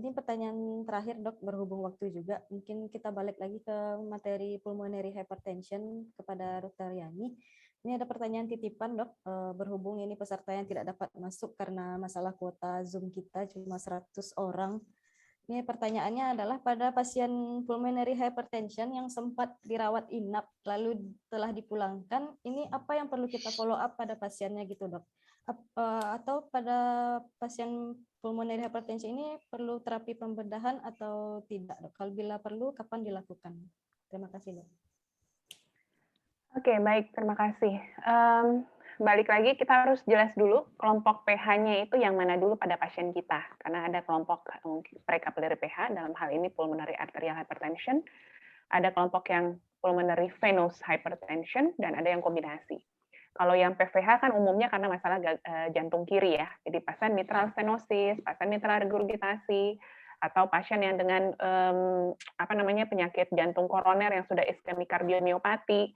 Ini pertanyaan terakhir dok, berhubung waktu juga. Mungkin kita balik lagi ke materi pulmonary hypertension kepada Dr. Yani. Ini ada pertanyaan titipan dok, berhubung ini peserta yang tidak dapat masuk karena masalah kuota Zoom kita cuma 100 orang. Ini pertanyaannya adalah pada pasien pulmonary hypertension yang sempat dirawat inap lalu telah dipulangkan, ini apa yang perlu kita follow up pada pasiennya gitu dok? Atau pada pasien pulmonary hypertension ini perlu terapi pembedahan atau tidak dok? Kalau bila perlu, kapan dilakukan? Terima kasih dok. Oke, baik, terima kasih. Balik lagi, kita harus jelas dulu kelompok pH-nya itu yang mana dulu pada pasien kita. Karena ada kelompok precapillary pH, dalam hal ini pulmonary arterial hypertension, ada kelompok yang pulmonary venous hypertension, dan ada yang kombinasi. Kalau yang PVH kan umumnya karena masalah jantung kiri ya, jadi pasien mitral stenosis, pasien mitral regurgitasi, atau pasien yang dengan penyakit jantung koroner yang sudah iskemik kardiomiopati,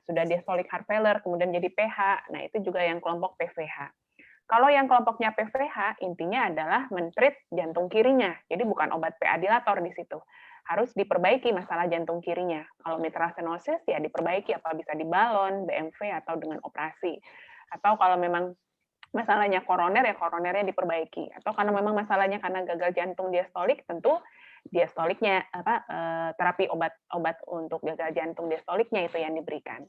sudah diastolic heart failure, kemudian jadi PH, nah itu juga yang kelompok PVH. Kalau yang kelompoknya PVH, intinya adalah men-treat jantung kirinya, jadi bukan obat PA dilator di situ. Harus diperbaiki masalah jantung kirinya. Kalau mitral stenosis, ya diperbaiki, apa bisa dibalon, BMV, atau dengan operasi. Atau kalau memang masalahnya koroner, ya koronernya diperbaiki. Atau karena memang masalahnya karena gagal jantung diastolik, tentu diastoliknya terapi obat untuk gagal jantung diastoliknya itu yang diberikan.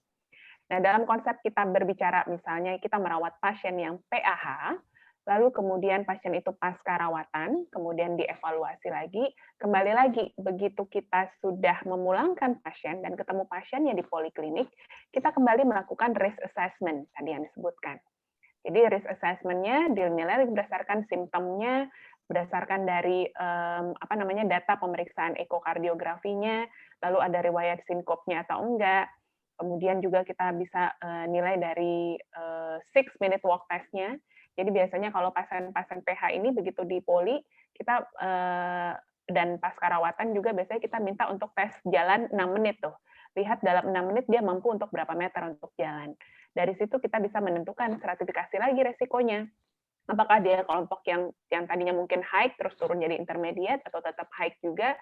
Nah, dalam konsep kita berbicara misalnya kita merawat pasien yang PAH, lalu kemudian pasien itu pasca rawatan, kemudian dievaluasi lagi, kembali lagi begitu kita sudah memulangkan pasien dan ketemu pasiennya di poliklinik, kita kembali melakukan risk assessment tadi yang disebutkan. Jadi risk assessment-nya dinilai berdasarkan simptomnya, berdasarkan dari data pemeriksaan ekokardiografinya, lalu ada riwayat sinkopnya atau enggak. Kemudian juga kita bisa nilai dari 6-minute walk test-nya. Jadi biasanya kalau pasien-pasien PH ini begitu di poli, kita dan pasca rawatan juga biasanya kita minta untuk tes jalan 6 menit tuh. Lihat dalam 6 menit dia mampu untuk berapa meter untuk jalan. Dari situ kita bisa menentukan stratifikasi lagi resikonya. Apakah dia kelompok yang tadinya mungkin high terus turun jadi intermediate atau tetap high juga,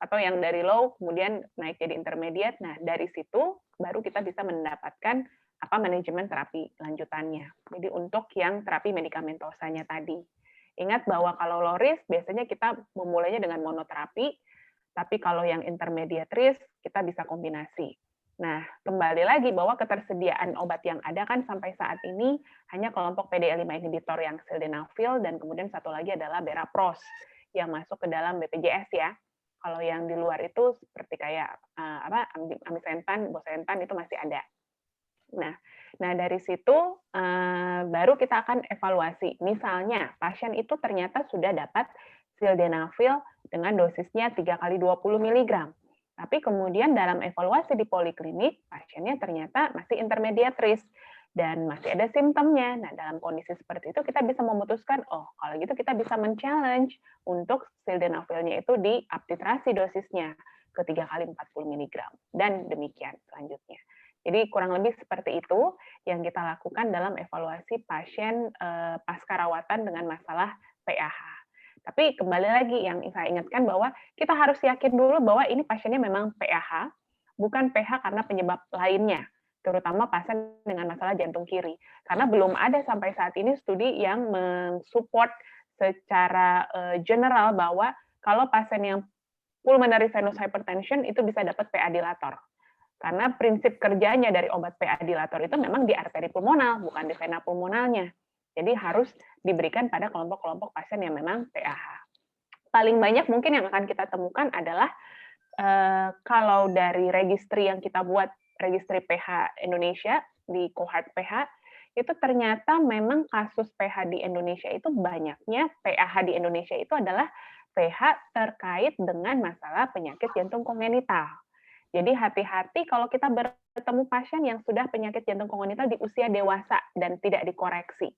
atau yang dari low kemudian naik jadi intermediate. Nah, dari situ baru kita bisa mendapatkan apa manajemen terapi lanjutannya. Jadi untuk yang terapi medikamentosanya tadi. Ingat bahwa kalau low risk biasanya kita memulainya dengan monoterapi, tapi kalau yang intermediate risk kita bisa kombinasi. Nah, kembali lagi bahwa ketersediaan obat yang ada kan sampai saat ini hanya kelompok PDE5 inhibitor yang sildenafil dan kemudian satu lagi adalah berapros yang masuk ke dalam BPJS ya. Kalau yang di luar itu seperti kayak amisentan, bosentan itu masih ada. Nah dari situ baru kita akan evaluasi. Misalnya pasien itu ternyata sudah dapat sildenafil dengan dosisnya 3 kali 20 mg. Tapi kemudian dalam evaluasi di poliklinik, pasiennya ternyata masih intermediate risk dan masih ada simptomnya. Nah, dalam kondisi seperti itu kita bisa memutuskan, oh kalau gitu kita bisa men-challenge untuk sildenafilnya itu diuptitrasi dosisnya ke 3 kali 40 mg. Dan demikian selanjutnya. Jadi kurang lebih seperti itu yang kita lakukan dalam evaluasi pasien pasca rawatan dengan masalah PAH. Tapi kembali lagi yang saya ingatkan bahwa kita harus yakin dulu bahwa ini pasiennya memang PAH, bukan PH karena penyebab lainnya, terutama pasien dengan masalah jantung kiri. Karena belum ada sampai saat ini studi yang mensupport secara general bahwa kalau pasien yang pulmonary venous hypertension itu bisa dapat PA dilator. Karena prinsip kerjanya dari obat PA dilator itu memang di arteri pulmonal, bukan di vena pulmonalnya. Jadi harus diberikan pada kelompok-kelompok pasien yang memang PAH. Paling banyak mungkin yang akan kita temukan adalah kalau dari registri yang kita buat, registri PH Indonesia, di cohort PH, itu ternyata memang kasus PH di Indonesia itu banyaknya, PAH di Indonesia itu adalah PH terkait dengan masalah penyakit jantung kongenital. Jadi hati-hati kalau kita bertemu pasien yang sudah penyakit jantung kongenital di usia dewasa dan tidak dikoreksi.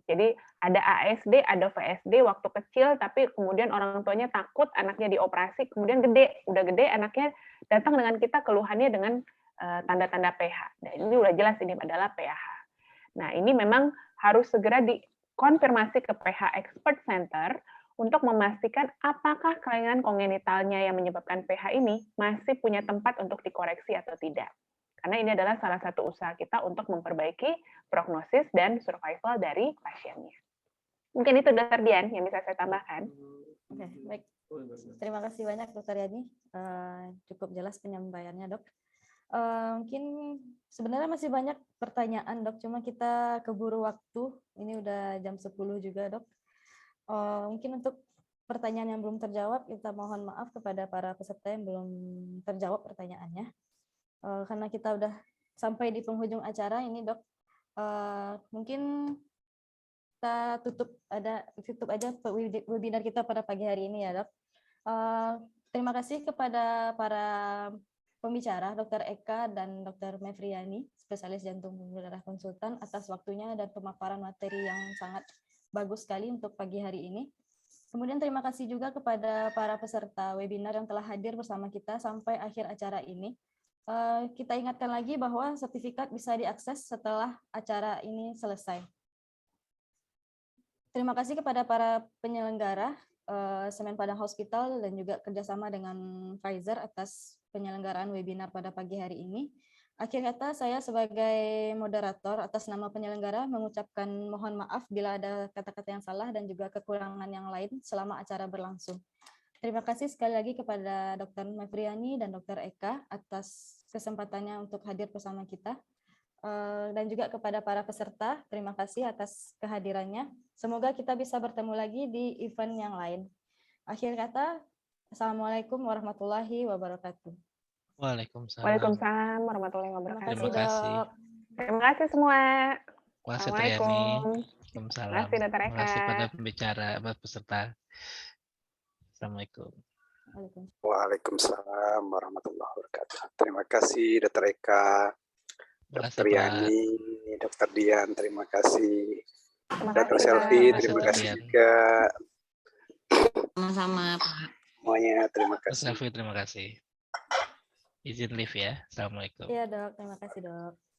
Jadi ada ASD, ada VSD waktu kecil, tapi kemudian orang tuanya takut anaknya dioperasi, kemudian udah gede anaknya datang dengan kita keluhannya dengan tanda-tanda PH. Dan ini udah jelas ini adalah PAH. Nah ini memang harus segera konfirmasi ke PH Expert Center untuk memastikan apakah kelainan kongenitalnya yang menyebabkan PH ini masih punya tempat untuk dikoreksi atau tidak. Karena ini adalah salah satu usaha kita untuk memperbaiki prognosis dan survival dari pasiennya. Mungkin itu Dr. Dian yang bisa saya tambahkan. Oke, baik. Terima kasih banyak Dr. Yani. Cukup jelas penyampaiannya, Dok. Mungkin sebenarnya masih banyak pertanyaan, Dok. Cuma kita keburu waktu. Ini udah jam 10 juga, Dok. Mungkin untuk pertanyaan yang belum terjawab, kita mohon maaf kepada para peserta yang belum terjawab pertanyaannya. Karena kita udah sampai di penghujung acara ini, Dok. Mungkin kita tutup aja webinar kita pada pagi hari ini ya, Dok. Terima kasih kepada para pembicara, Dr. Eka dan Dr. Mevriani, spesialis jantung pembuluh darah konsultan, atas waktunya dan pemaparan materi yang sangat bagus sekali untuk pagi hari ini. Kemudian terima kasih juga kepada para peserta webinar yang telah hadir bersama kita sampai akhir acara ini. Kita ingatkan lagi bahwa sertifikat bisa diakses setelah acara ini selesai. Terima kasih kepada para penyelenggara Semen Padang Hospital dan juga kerjasama dengan Pfizer atas penyelenggaraan webinar pada pagi hari ini. Akhir kata, saya sebagai moderator atas nama penyelenggara mengucapkan mohon maaf bila ada kata-kata yang salah dan juga kekurangan yang lain selama acara berlangsung. Terima kasih sekali lagi kepada Dr. Mevriani dan Dr. Eka atas kesempatannya untuk hadir bersama kita. Dan juga kepada para peserta, terima kasih atas kehadirannya. Semoga kita bisa bertemu lagi di event yang lain. Akhir kata, Assalamualaikum warahmatullahi wabarakatuh. Waalaikumsalam. Waalaikumsalam warahmatullahi wabarakatuh. Terima kasih, Dok. Terima kasih semua. Assalamualaikum. Terima kasih, Dr. Eka. Terima kasih pada pembicara, peserta. Assalamualaikum. Waalaikumsalam warahmatullahi wabarakatuh. Terima kasih Dr. Eka, Dr. Yani, Dr. Dian, terima kasih. Dr. Selvi, terima kasih juga. Sama-sama, Pak. Semuanya, terima kasih. Selvi, terima kasih. Izin live ya. Assalamualaikum. Iya, Dok. Terima kasih, Dok.